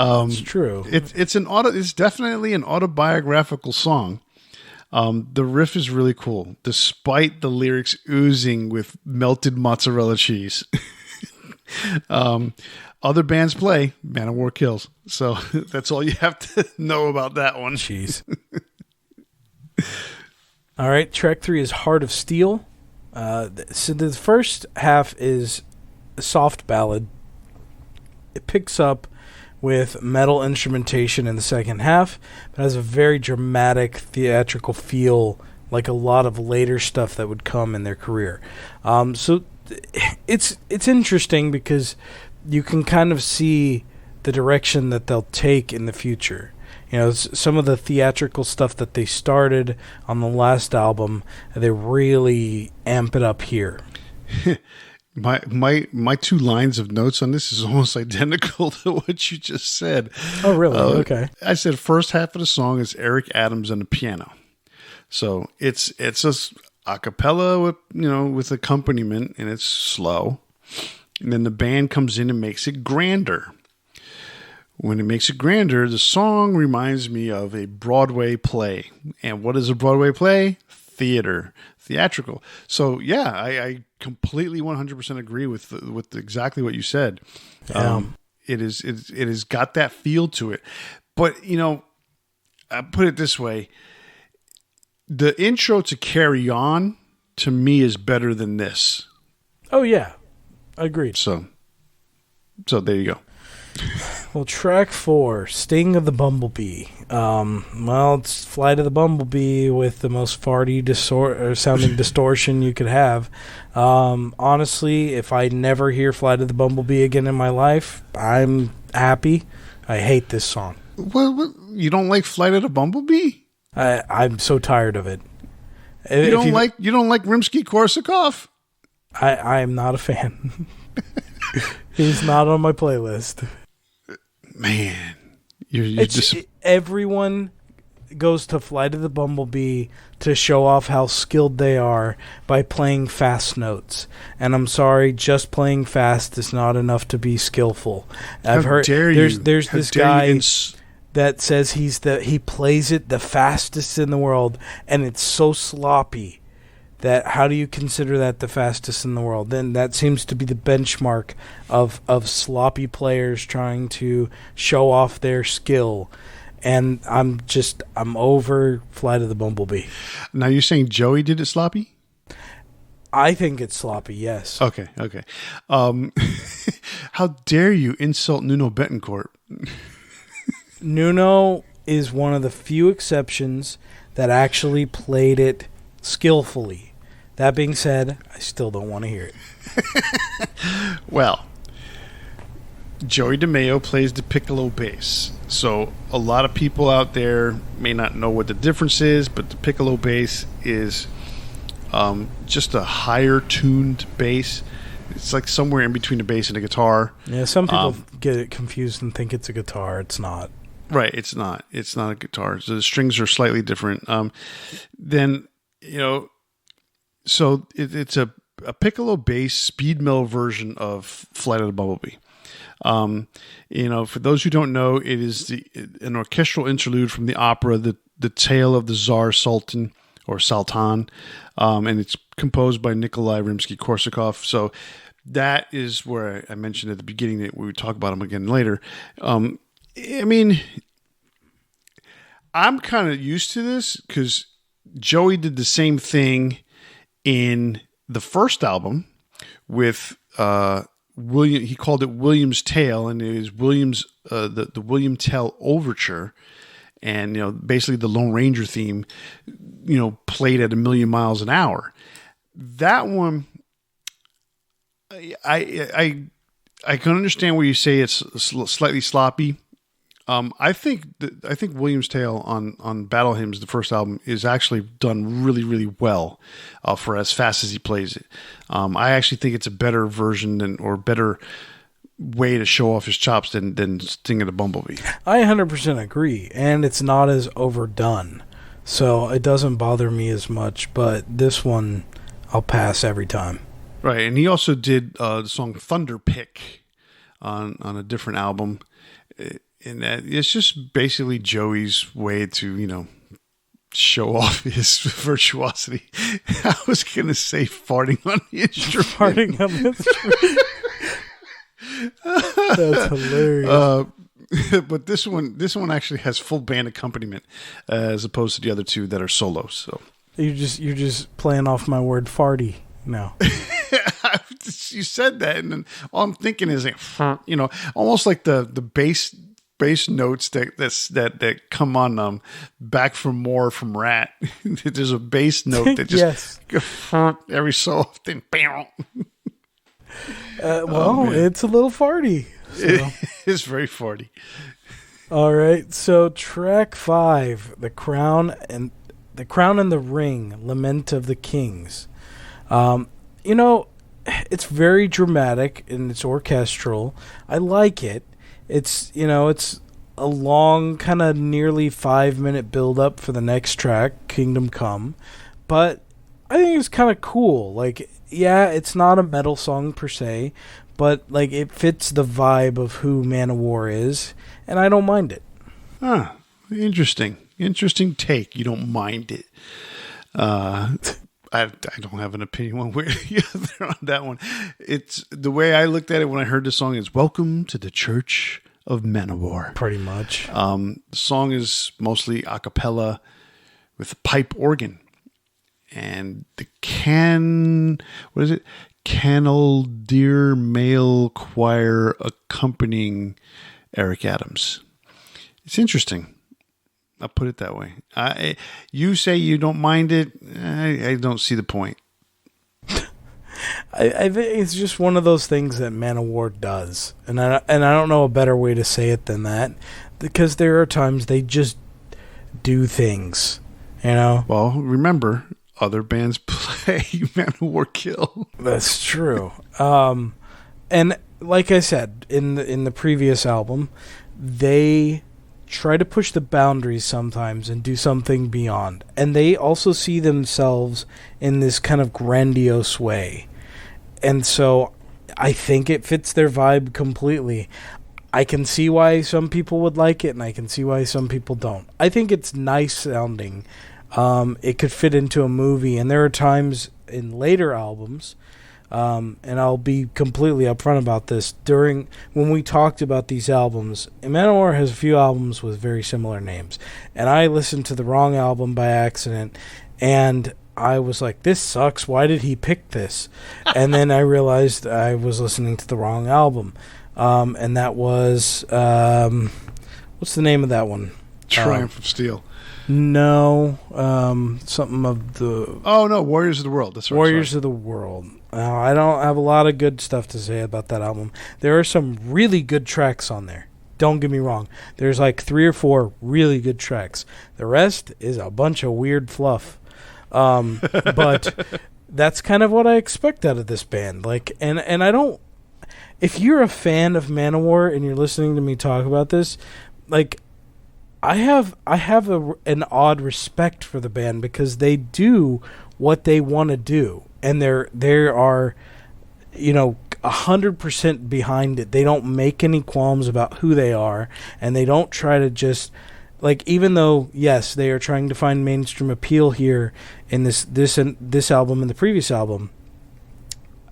It's true. It's definitely an autobiographical song. The riff is really cool, despite the lyrics oozing with melted mozzarella cheese. Other bands play, Manowar kills. So that's all you have to know about that one. Jeez. All right, track 3 is Heart of Steel. So the first half is a soft ballad. It picks up with metal instrumentation in the second half, but has a very dramatic theatrical feel, like a lot of later stuff that would come in their career. So it's interesting because you can kind of see the direction that they'll take in the future. You know, some of the theatrical stuff that they started on the last album, they really amp it up here. My 2 lines of notes on this is almost identical to what you just said. Oh, really? Okay. I said first half of the song is Eric Adams on the piano. So it's just a cappella with accompaniment, and it's slow. And then the band comes in and makes it grander. When it makes it grander, the song reminds me of a Broadway play. And what is a Broadway play? Theatrical. So yeah, I completely 100% agree with exactly what you said. Yeah. It has got that feel to it. But I put it this way: the intro to Carry On to me is better than this. Oh yeah, agreed. So there you go. Well, track 4, Sting of the Bumblebee. It's Flight of the Bumblebee with the most farty sounding distortion you could have. Honestly, if I never hear Flight of the Bumblebee again in my life, I'm happy. I hate this song. What? You don't like Flight of the Bumblebee? I'm so tired of it. You don't like Rimsky-Korsakov? I am not a fan. He's not on my playlist. Man, you're everyone goes to Flight of the Bumblebee to show off how skilled they are by playing fast notes. And I'm sorry, just playing fast is not enough to be skillful. I've heard there's this guy that says he plays it the fastest in the world, and it's so sloppy that how do you consider that the fastest in the world? Then that seems to be the benchmark of sloppy players trying to show off their skill. And I'm over Flight of the Bumblebee. Now you're saying Joey did it sloppy? I think it's sloppy, yes. Okay. How dare you insult Nuno Betancourt? Nuno is one of the few exceptions that actually played it skillfully. That being said, I still don't want to hear it. Well, Joey DeMeo plays the piccolo bass. So a lot of people out there may not know what the difference is, but the piccolo bass is just a higher tuned bass. It's like somewhere in between the bass and the guitar. Yeah, some people get it confused and think it's a guitar. It's not. Right, it's not. It's not a guitar. So the strings are slightly different. So it's a piccolo bass speed mill version of Flight of the Bumblebee. For those who don't know, it is an orchestral interlude from the opera, The Tale of the Tsar Sultan or Sultan, and it's composed by Nikolai Rimsky-Korsakov. So that is where I mentioned at the beginning that we would talk about him again later. I'm kind of used to this because Joey did the same thing in the first album with William. He called it William's Tale, and it was William's the William Tell Overture, and basically the Lone Ranger theme, played at 1,000,000 miles an hour. That one, I can understand where you say it's slightly sloppy. I think William's Tale on Battle Hymns, the first album, is actually done really, really well for as fast as he plays it. I actually think it's a better version or better way to show off his chops than Sting of the Bumblebee. I 100% agree, and it's not as overdone, so it doesn't bother me as much. But this one, I'll pass every time. Right, and he also did the song Thunder Pick on a different album. And that it's just basically Joey's way to, show off his virtuosity. I was going to say farting on the instrument. Farting on the instrument. That's hilarious. But this one actually has full band accompaniment as opposed to the other two that are solos. So you're just playing off my word farty now. You said that, and then all I'm thinking is, almost like the bass notes that come on Back for More from Rat. There's a bass note that just every so often. It's a little farty. So. It's very farty. All right, so track 5, The Crown and the Ring, Lament of the Kings. It's very dramatic and it's orchestral. I like it. It's a long, kind of nearly 5-minute build up for the next track, Kingdom Come. But I think it's kind of cool. Like, yeah, it's not a metal song per se, but like it fits the vibe of who Manowar is, and I don't mind it. Interesting take. You don't mind it. I don't have an opinion one way or the other on that one. It's the way I looked at it when I heard the song is "Welcome to the Church of Manowar." Pretty much. The song is mostly a cappella with a pipe organ and the Canaldeer male choir accompanying Eric Adams. It's interesting. I'll put it that way. You say you don't mind it. I don't see the point. I think it's just one of those things that Manowar does, and I don't know a better way to say it than that, because there are times they just do things, Well, remember, other bands play Manowar Kill. That's true. And like I said in the previous album, they try to push the boundaries sometimes and do something beyond. And they also see themselves in this kind of grandiose way. And so I think it fits their vibe completely. I can see why some people would like it, and I can see why some people don't. I think it's nice sounding. It could fit into a movie, and there are times in later albums, and I'll be completely upfront about this, when we talked about these albums, Manowar has a few albums with very similar names, and I listened to the wrong album by accident, and I was like, this sucks, why did he pick this? And then I realized I was listening to the wrong album, and that was, what's the name of that one? Triumph of Steel. No, something of the... Oh, no, Warriors of the World. That's right. Warriors of the World. I don't have a lot of good stuff to say about that album. There are some really good tracks on there. Don't get me wrong. There's like 3 or 4 really good tracks. The rest is a bunch of weird fluff. But that's kind of what I expect out of this band. Like, and I don't... If you're a fan of Manowar and you're listening to me talk about this, like... I have an odd respect for the band because they do what they want to do, and they are 100% behind it. They don't make any qualms about who they are, and they don't try to just even though yes, they are trying to find mainstream appeal here in this album and the previous album.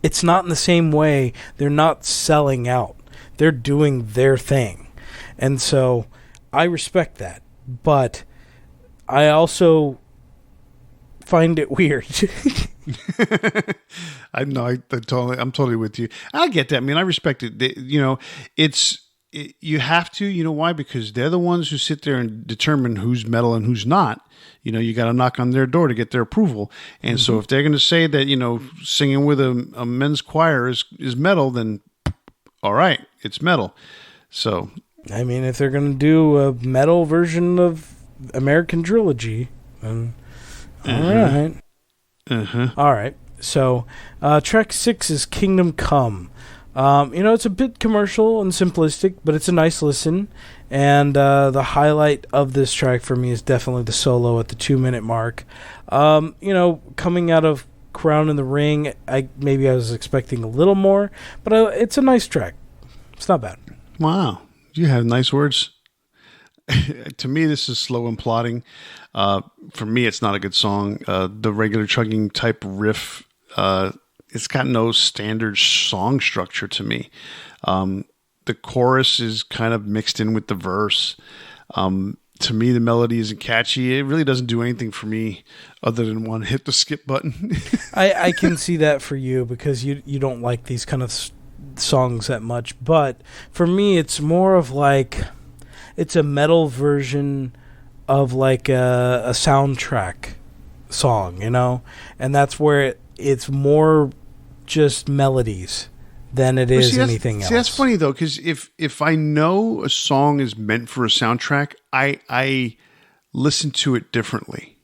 It's not in the same way. They're not selling out. They're doing their thing, and so. I respect that, but I also find it weird. I'm totally with you. I get that. I mean, I respect it. You have to. You know why? Because they're the ones who sit there and determine who's metal and who's not. You got to knock on their door to get their approval. And so, if they're going to say that singing with a men's choir is metal, then all right, it's metal. So. I mean, if they're going to do a metal version of American Trilogy, then all right. All right. So, track 6 is Kingdom Come. It's a bit commercial and simplistic, but it's a nice listen. And the highlight of this track for me is definitely the solo at the 2-minute mark. Coming out of Crown in the Ring, I was expecting a little more, but it's a nice track. It's not bad. Wow. You have nice words. to me, this is slow and plodding. For me, it's not a good song. The regular chugging type riff, it's got no standard song structure to me. The chorus is kind of mixed in with the verse. To me, the melody isn't catchy. It really doesn't do anything for me other than want to hit the skip button. I can see that for you because you don't like these kind of songs that much. But for me, it's more of like, it's a metal version of like a soundtrack song, you know? And that's where it's more just melodies than it is anything else. See, that's funny though, because if I know a song is meant for a soundtrack, I listen to it differently.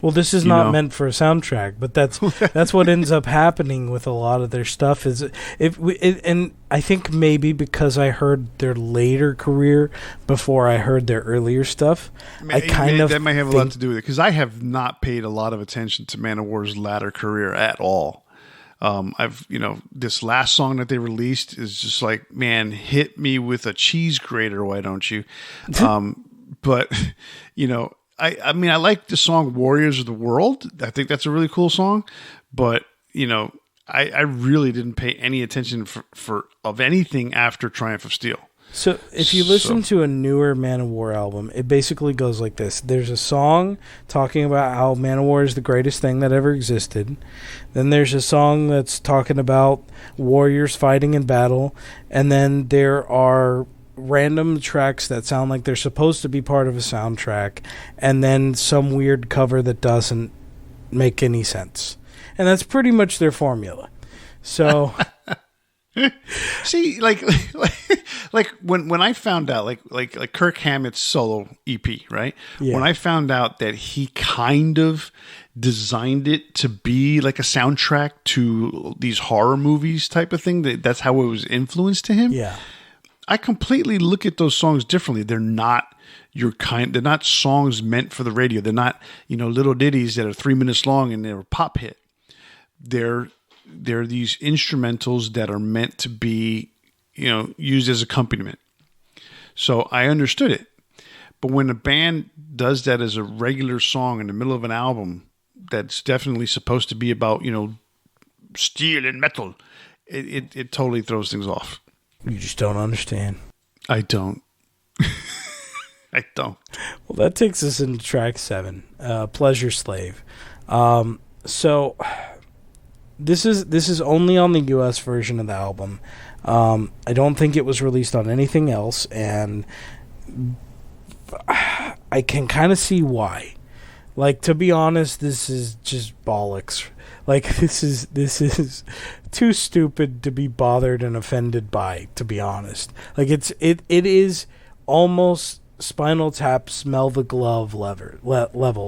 Well, this is not meant for a soundtrack, but that's what ends up happening with a lot of their stuff. And I think maybe because I heard their later career before I heard their earlier stuff, that might have a lot to do with it, because I have not paid a lot of attention to Manowar's latter career at all. This last song that they released is just like, man, hit me with a cheese grater, why don't you? But I mean, I like the song Warriors of the World. I think that's a really cool song, but I really didn't pay any attention of anything after Triumph of Steel. So if you listen to a newer Manowar album, it basically goes like this. There's a song talking about how Manowar is the greatest thing that ever existed. Then there's a song that's talking about warriors fighting in battle. And then there are random tracks that sound like they're supposed to be part of a soundtrack. And then some weird cover that doesn't make any sense. And that's pretty much their formula. So... See, like when I found out, like Kirk Hammett's solo EP, right? Yeah. When I found out that he kind of designed it to be like a soundtrack to these horror movies type of thing, that's how it was influenced to him. Yeah, I completely look at those songs differently. They're not they're not songs meant for the radio. They're not, little ditties that are 3 minutes long and they're a pop hit. They're these instrumentals that are meant to be, used as accompaniment. So I understood it. But when a band does that as a regular song in the middle of an album, that's definitely supposed to be about, steel and metal, it totally throws things off. You just don't understand. I don't. I don't. Well, that takes us into track 7, Pleasure Slave. So... This is only on the U.S. version of the album. I don't think it was released on anything else, and I can kind of see why. Like, to be honest, this is just bollocks. Like, this is too stupid to be bothered and offended by, to be honest. Like, it is almost Spinal Tap Smell the Glove level,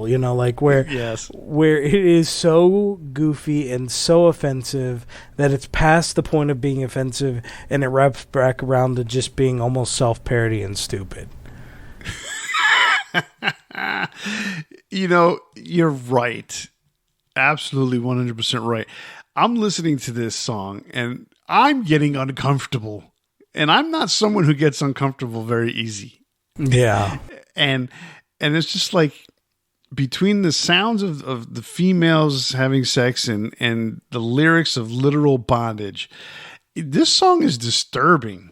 where it is so goofy and so offensive that it's past the point of being offensive, and it wraps back around to just being almost self-parody and stupid. You're right. Absolutely 100% right. I'm listening to this song and I'm getting uncomfortable, and I'm not someone who gets uncomfortable very easy. Yeah. And it's just like, between the sounds of the females having sex and the lyrics of literal bondage, this song is disturbing.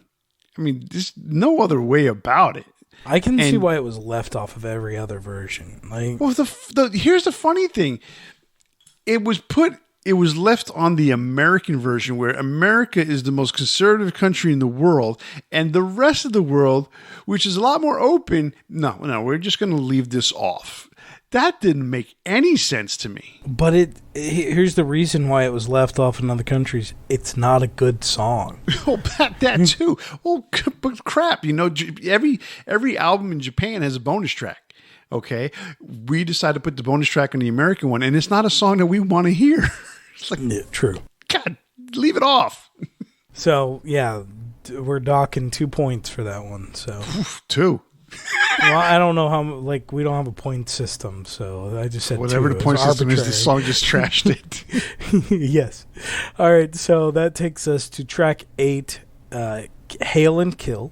I mean, there's no other way about it. I can see why it was left off of every other version. Well, here's the funny thing. It was left on the American version, where America is the most conservative country in the world, and the rest of the world, which is a lot more open, no, we're just going to leave this off. That didn't make any sense to me. But here's the reason why it was left off in other countries. It's not a good song. Well, that too. Well, but crap, every album in Japan has a bonus track. Okay, we decided to put the bonus track on the American one, and it's not a song that we want to hear. It's like, yeah, true. God, leave it off. So, yeah, we're docking 2 points for that one. So 2. Well, I don't know how. We don't have a point system, so I just said whatever 2. The point system is. The song just trashed it. Yes. All right. So that takes us to track 8, "Hail and Kill."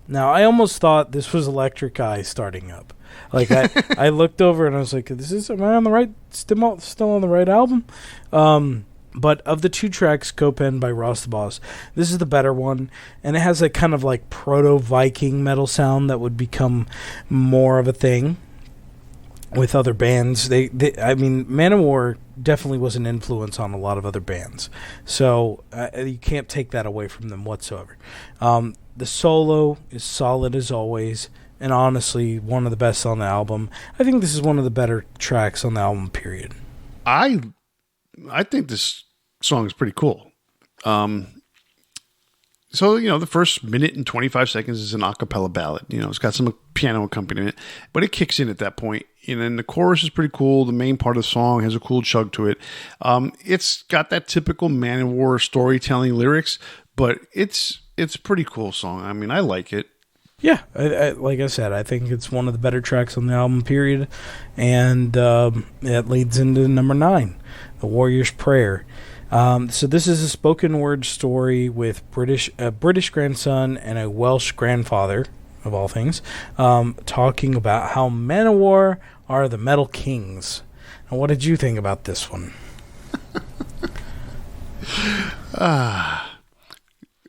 Now, I almost thought this was Electric Eye starting up. Like, I looked over and I was like, am I on the right, still on the right album? But of the two tracks, Copen by Ross the Boss, this is the better one. And it has a kind of like proto-Viking metal sound that would become more of a thing with other bands. I mean, Manowar definitely was an influence on a lot of other bands. So you can't take that away from them whatsoever. The solo is solid as always, and honestly, one of the best on the album. I think this is one of the better tracks on the album, period. I think this song is pretty cool. So, the first minute and 25 seconds is an a cappella ballad. It's got some piano accompaniment, but it kicks in at that point. And then the chorus is pretty cool. The main part of the song has a cool chug to it. It's got that typical Manowar storytelling lyrics, but it's a pretty cool song. I mean, I like it. Yeah, like I said, I think it's one of the better tracks on the album, period. And it leads into number 9, The Warrior's Prayer. So this is a spoken word story with a British grandson and a Welsh grandfather, of all things, talking about how Manowar are the metal kings. Now, what did you think about this one?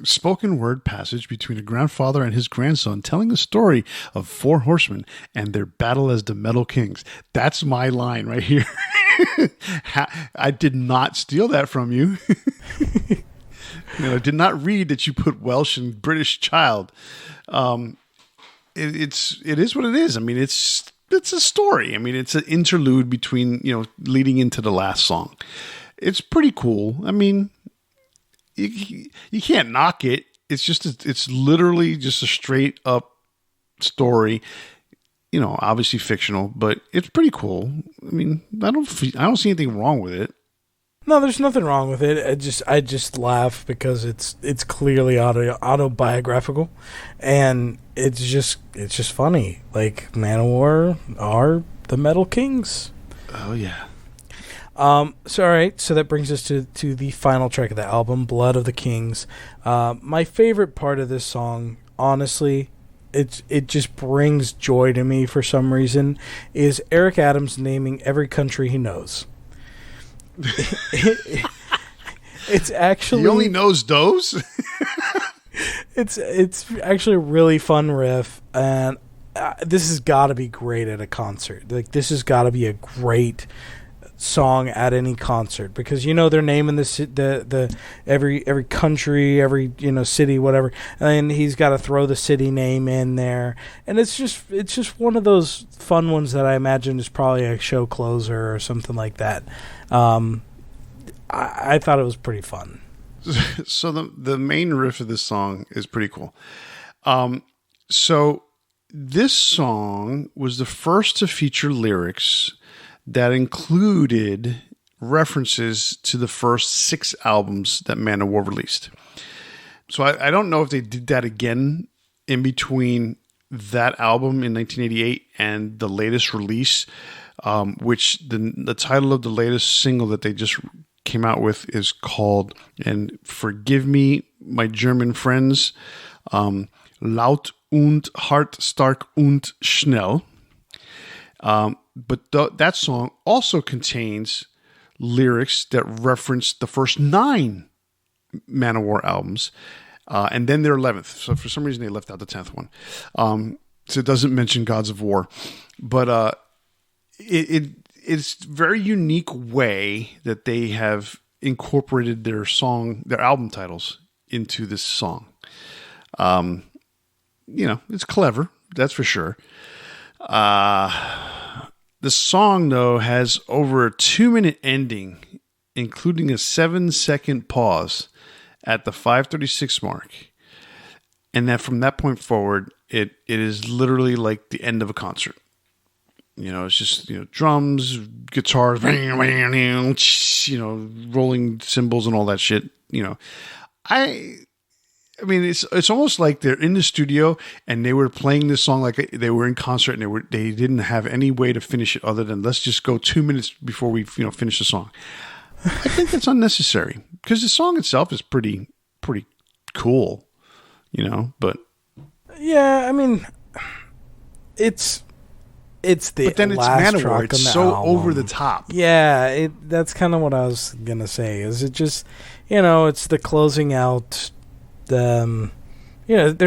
Spoken word passage between a grandfather and his grandson telling the story of 4 horsemen and their battle as the metal kings. That's my line right here. I did not steal that from you. I did not read that you put Welsh and British child. It is what it is. I mean, it's a story. I mean, it's an interlude between, leading into the last song. It's pretty cool. I mean, you can't knock it. It's literally just a straight up story. Obviously fictional, but it's pretty cool. I mean, I don't see anything wrong with it. No, there's nothing wrong with it. I just laugh because it's clearly autobiographical, and it's just funny. Like, Manowar are the metal kings. Oh yeah. All right. So that brings us to the final track of the album, Blood of the Kings. My favorite part of this song, honestly, it just brings joy to me for some reason, is Eric Adams naming every country he knows. It's actually, he only knows those. It's actually a really fun riff, and this has got to be great at a concert. Like, this has got to be a great song at any concert, because they're naming the every country, every city, whatever, and he's got to throw the city name in there, and it's just one of those fun ones that I imagine is probably a show closer or something like that. I thought it was pretty fun. So the main riff of this song is pretty cool. So this song was the first to feature lyrics that included references to the first 6 albums that Manowar released. So I don't know if they did that again in between that album in 1988 and the latest release, which the title of the latest single that they just came out with is called, and forgive me, my German friends, Laut und hart, stark und schnell. But that song also contains lyrics that reference the first 9 Manowar albums, and then their 11th. So for some reason they left out the 10th one. So it doesn't mention Gods of War, but it's a very unique way that they have incorporated their album titles into this song. It's clever, that's for sure. The song, though, has over a 2-minute ending, including a 7-second pause at the 5:36 mark. And that from that point forward, it is literally like the end of a concert. It's just, drums, guitars, rolling cymbals and all that shit. I mean, it's almost like they're in the studio and they were playing this song like they were in concert, and they didn't have any way to finish it other than let's just go 2 minutes before we finish the song. I think that's unnecessary because the song itself is pretty cool, but Yeah, I mean, it's the But then it's last Manowar. track It's on the so album. over the top. Yeah, that's kind of what I was gonna say. Is it just, it's the closing out. They're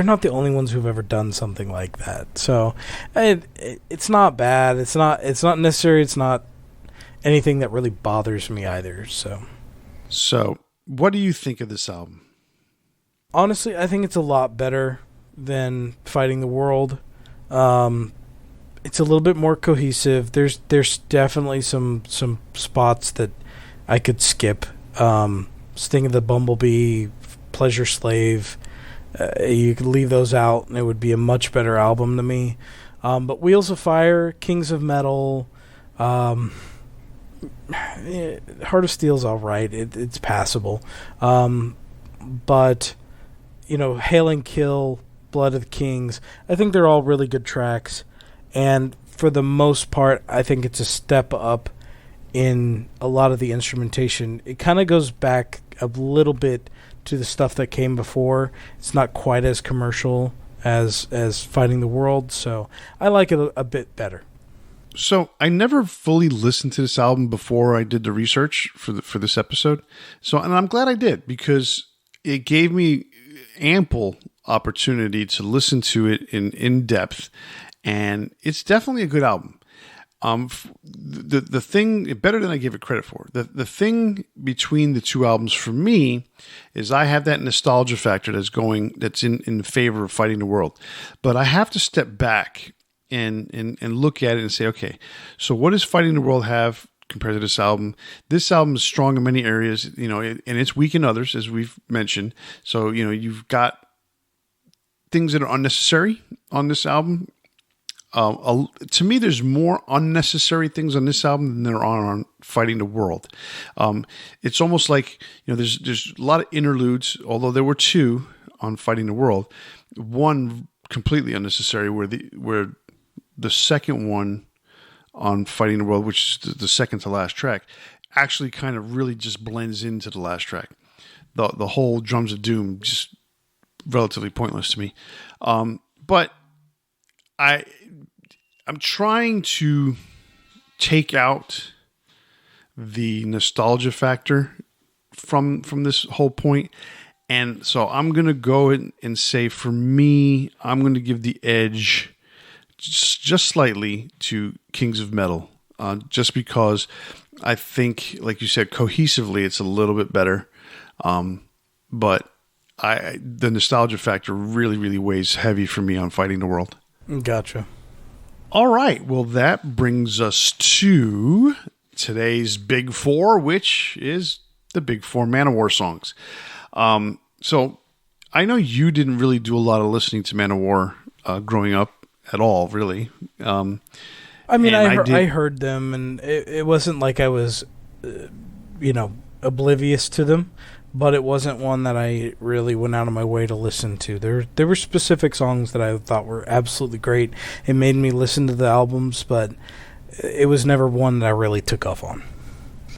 not the only ones who've ever done something like that. So, it's not bad. It's not necessary. It's not anything that really bothers me either. So, what do you think of this album? Honestly, I think it's a lot better than Fighting the World. It's a little bit more cohesive. There's definitely some spots that I could skip. Sting of the Bumblebee, Pleasure Slave. You could leave those out, and it would be a much better album to me. But Wheels of Fire, Kings of Metal, Heart of Steel's all right. It's passable. But Hail and Kill, Blood of the Kings, I think they're all really good tracks. And for the most part, I think it's a step up in a lot of the instrumentation. It kind of goes back a little bit to the stuff that came before. It's not quite as commercial as Fighting the World, so I like it a bit better. So I never fully listened to this album before I did the research for this episode. And I'm glad I did, because it gave me ample opportunity to listen to it in depth, and it's definitely a good album. The thing, better than I give it credit for, the thing between the two albums for me is I have that nostalgia factor that's in favor of Fighting the World. But I have to step back and look at it and say, okay, so what does Fighting the World have compared to this album? This album is strong in many areas, and it's weak in others, as we've mentioned. So, you've got things that are unnecessary on this album. To me, there's more unnecessary things on this album than there are on Fighting the World. It's almost like, there's a lot of interludes, although there were two on Fighting the World. One completely unnecessary, where the second one on Fighting the World, which is the second to last track, actually kind of really just blends into the last track. The whole Drums of Doom, just relatively pointless to me. But I'm trying to take out the nostalgia factor from this whole point. And so I'm going to go and say, for me, I'm going to give the edge just slightly to Kings of Metal, just because I think, like you said, cohesively, it's a little bit better. But the nostalgia factor really, really weighs heavy for me on Fighting the World. Gotcha. All right. Well, that brings us to today's Big Four, which is the Big Four Manowar songs. So I know you didn't really do a lot of listening to Manowar growing up at all, really. I heard them, and it wasn't like I was, oblivious to them. But it wasn't one that I really went out of my way to listen to. There were specific songs that I thought were absolutely great. It made me listen to the albums, but it was never one that I really took off on.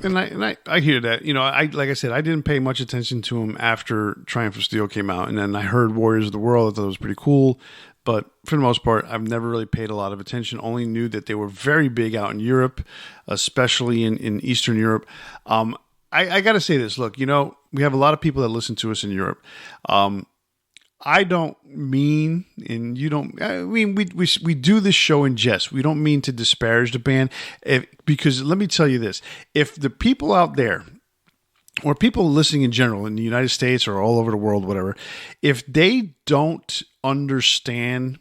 And I hear that. Like I said, I didn't pay much attention to him after Triumph of Steel came out, and then I heard Warriors of the World. I thought it was pretty cool, but for the most part, I've never really paid a lot of attention. Only knew that they were very big out in Europe, especially in Eastern Europe. I got to say this. Look, we have a lot of people that listen to us in Europe. I don't mean, and you don't, we do this show in jest. We don't mean to disparage the band, because let me tell you this. If the people out there, or people listening in general in the United States or all over the world, whatever, if they don't understand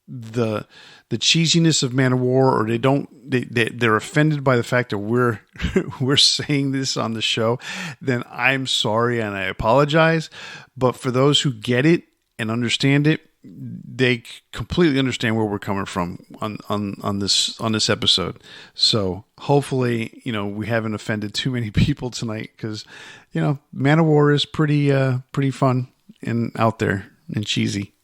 the cheesiness of Manowar, or they're offended by the fact that we're saying this on the show, then I'm sorry and I apologize. But for those who get it and understand it, they completely understand where we're coming from on this episode. So hopefully, we haven't offended too many people tonight, because Manowar is pretty fun and out there and cheesy.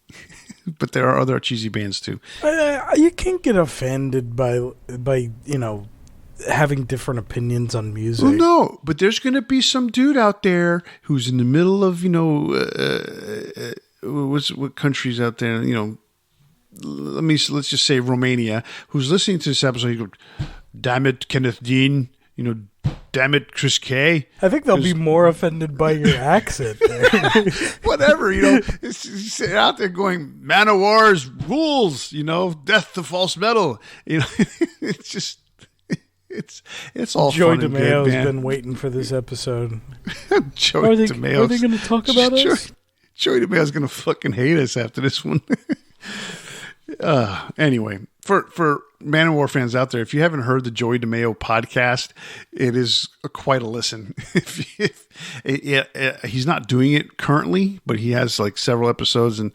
But there are other cheesy bands too. You can't get offended by having different opinions on music. Well, no, but there's going to be some dude out there who's in the middle of what countries out there, let's just say Romania, who's listening to this episode, you go, damn it, Kenneth Dean, damn it, Chris Kaye. I think they'll be more offended by your accent there. Whatever, it's out there going, Manowar's rules, death to false metal. It's just, it's all Joey fun and DeMayo's good, man. been waiting for this episode. Joey DeMayo. Are they going to talk about us? Joey DeMayo's going to fucking hate us after this one. Anyway, for Manowar fans out there, if you haven't heard the Joey DeMayo podcast, it is quite a listen. He's not doing it currently, but he has like several episodes, and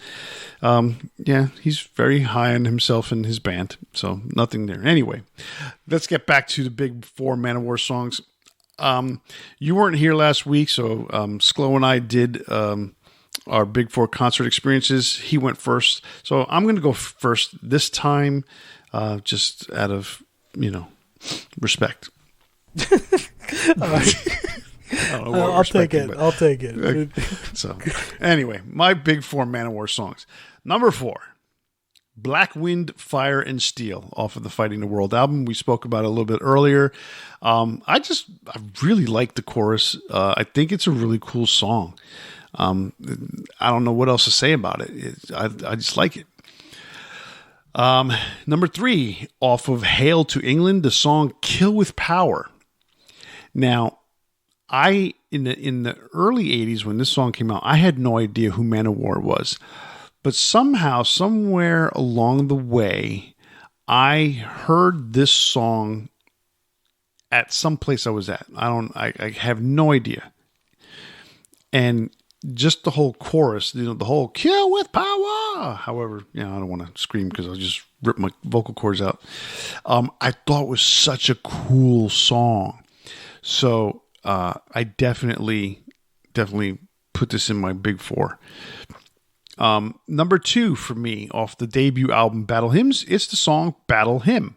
he's very high on himself and his band, so nothing there. Anyway, let's get back to the big four Manowar songs. You weren't here last week, so Sklo and I did our Big Four concert experiences. He went first, so I'm going to go first this time, just out of respect. I'll take it. So anyway, my Big Four Manowar songs. Number 4, Black Wind, Fire, and Steel, off of the Fighting the World album. We spoke about it a little bit earlier. I really like the chorus. I think it's a really cool song. I don't know what else to say about it. I just like it. Number 3, off of Hail to England, the song Kill with Power. Now, in the early 80s when this song came out, I had no idea who Manowar was. But somehow, somewhere along the way, I heard this song at some place I was at. I have no idea. And just the whole chorus, the whole kill with power. However, I don't want to scream because I'll just rip my vocal cords out. I thought it was such a cool song. So I definitely put this in my Big Four. Number 2 for me off the debut album Battle Hymns, it's the song Battle Hymn.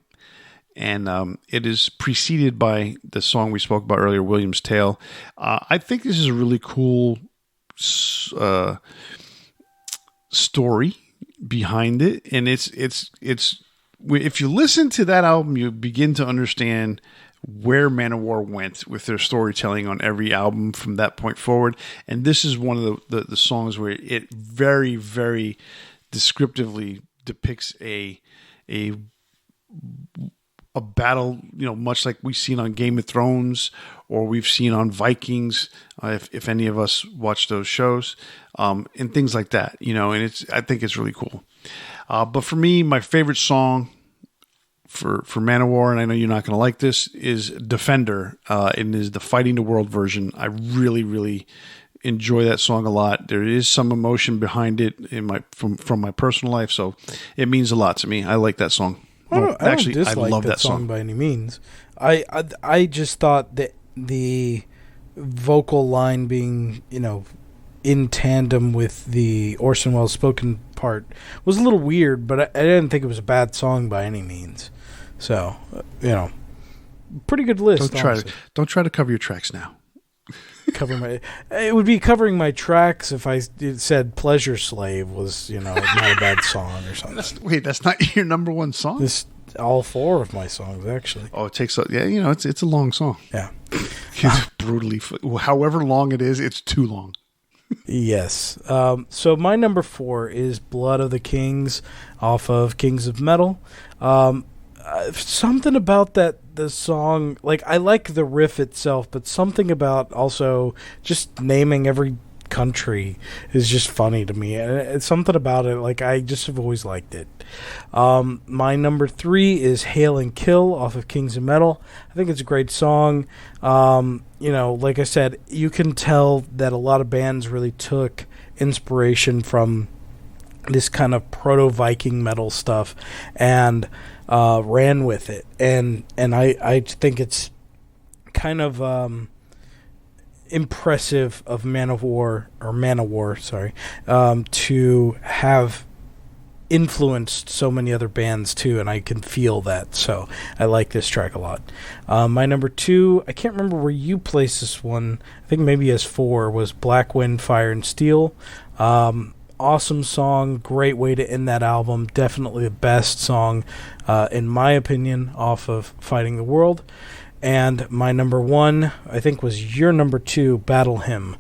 And it is preceded by the song we spoke about earlier, William's Tale. I think this is a really cool story behind it, and it's if you listen to that album, you begin to understand where Manowar went with their storytelling on every album from that point forward. And this is one of the songs where it very, very descriptively depicts a battle, much like we've seen on Game of Thrones or we've seen on Vikings, if any of us watch those shows, and things like that, and I think it's really cool. But for me, my favorite song for Manowar, and I know you're not going to like this, is Defender, and is the Fighting the World version. I really, really enjoy that song a lot. There is some emotion behind it from my personal life, so it means a lot to me. I like that song. I don't dislike love that song by any means. I just thought that the vocal line being, in tandem with the Orson Welles spoken part was a little weird, but I didn't think it was a bad song by any means. So, pretty good list. Don't try to cover your tracks now. It would be covering my tracks if I said Pleasure Slave was, not a bad song or something. That's not your number one song? All 4 of my songs, actually. Oh, it takes it's a long song. Yeah. It's brutally, however long it is, it's too long. Yes. So my number 4 is Blood of the Kings off of Kings of Metal. Something about the song, I like the riff itself, but something about also just naming every country is just funny to me. And it's something about it, I just have always liked it. My number 3 is Hail and Kill off of Kings of Metal. I think it's a great song. Like I said, you can tell that a lot of bands really took inspiration from this kind of proto-Viking metal stuff and ran with it. And I think it's kind of impressive of Manowar, to have influenced so many other bands too, and I can feel that. So I like this track a lot. My number 2, I can't remember where you placed this one. I think maybe as 4 was Black Wind, Fire, and Steel. On awesome song. Great way to end that album. Definitely the best song, in my opinion, off of Fighting the World. And my number one, I think, was your number two, Battle Hymn.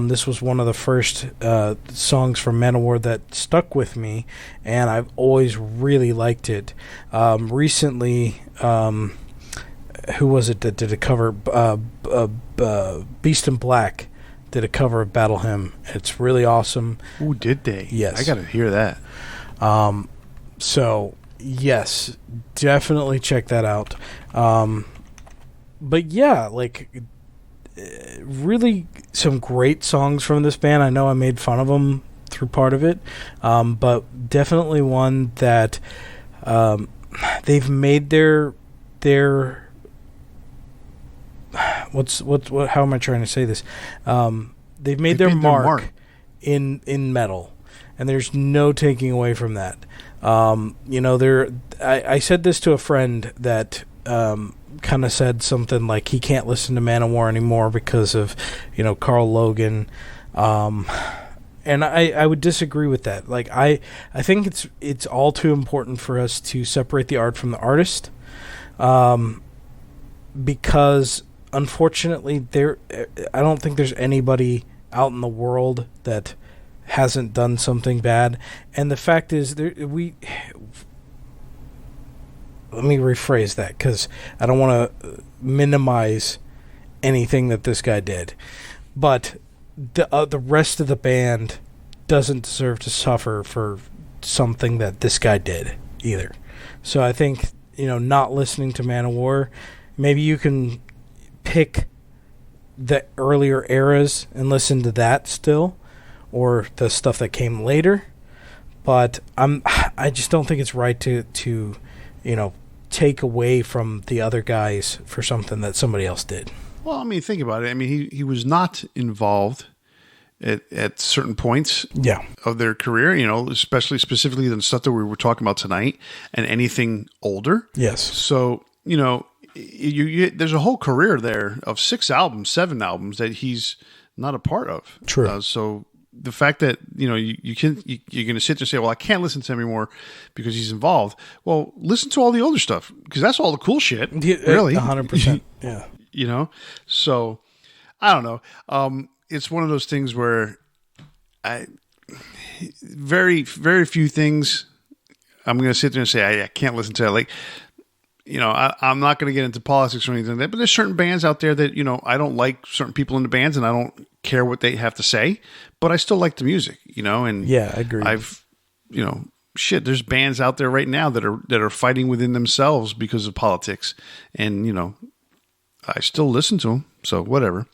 This was one of the first songs from Manowar that stuck with me, and I've always really liked it. Recently, who was it that did a cover? Beast in Black did a cover of Battle Hymn. It's really awesome. Ooh, did they? Yes. I got to hear that. So, yes, definitely check that out. But yeah, like, really some great songs from this band. I know I made fun of them through part of it, but definitely one that they've made their how am I trying to say this? They've made their mark in metal, and there's no taking away from that. I said this to a friend that kind of said something like he can't listen to Manowar anymore because of, Carl Logan. And I would disagree with that. Like, I think it's all too important for us to separate the art from the artist. Because unfortunately I don't think there's anybody out in the world that hasn't done something bad. And the fact is let me rephrase that, because I don't want to minimize anything that this guy did, but the rest of the band doesn't deserve to suffer for something that this guy did either. So I think, not listening to Manowar, maybe you can pick the earlier eras and listen to that still, or the stuff that came later. But I just don't think it's right to take away from the other guys for something that somebody else did. Well, I mean, think about it. I mean, he was not involved at certain points of their career, especially specifically the stuff that we were talking about tonight, and anything older. Yes. So, there's a whole career there of 7 albums that he's not a part of. True. So the fact that, you're going to sit there and say, well, I can't listen to him anymore because he's involved. Well, listen to all the older stuff, because that's all the cool shit. Really. 100%. Yeah. So I don't know. It's one of those things where very, very few things I'm going to sit there and say, I can't listen to that. Like, I'm not going to get into politics or anything like that, but there's certain bands out there that, I don't like certain people in the bands, and I don't care what they have to say, but I still like the music, and yeah, I agree. There's bands out there right now that are fighting within themselves because of politics, and, I still listen to them. So whatever.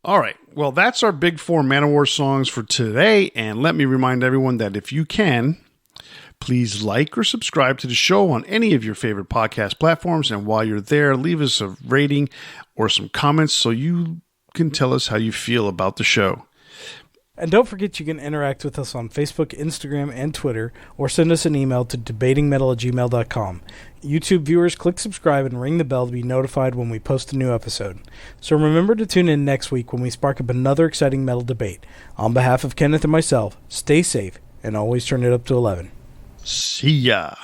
All right. Well, that's our big 4 Manowar songs for today. And let me remind everyone that if you can, please like or subscribe to the show on any of your favorite podcast platforms. And while you're there, leave us a rating or some comments so you can tell us how you feel about the show. And don't forget, you can interact with us on Facebook, Instagram, and Twitter, or send us an email to debatingmetal@gmail.com. YouTube viewers, click subscribe and ring the bell to be notified when we post a new episode. So remember to tune in next week when we spark up another exciting metal debate. On behalf of Kenneth and myself, stay safe and always turn it up to 11. See ya.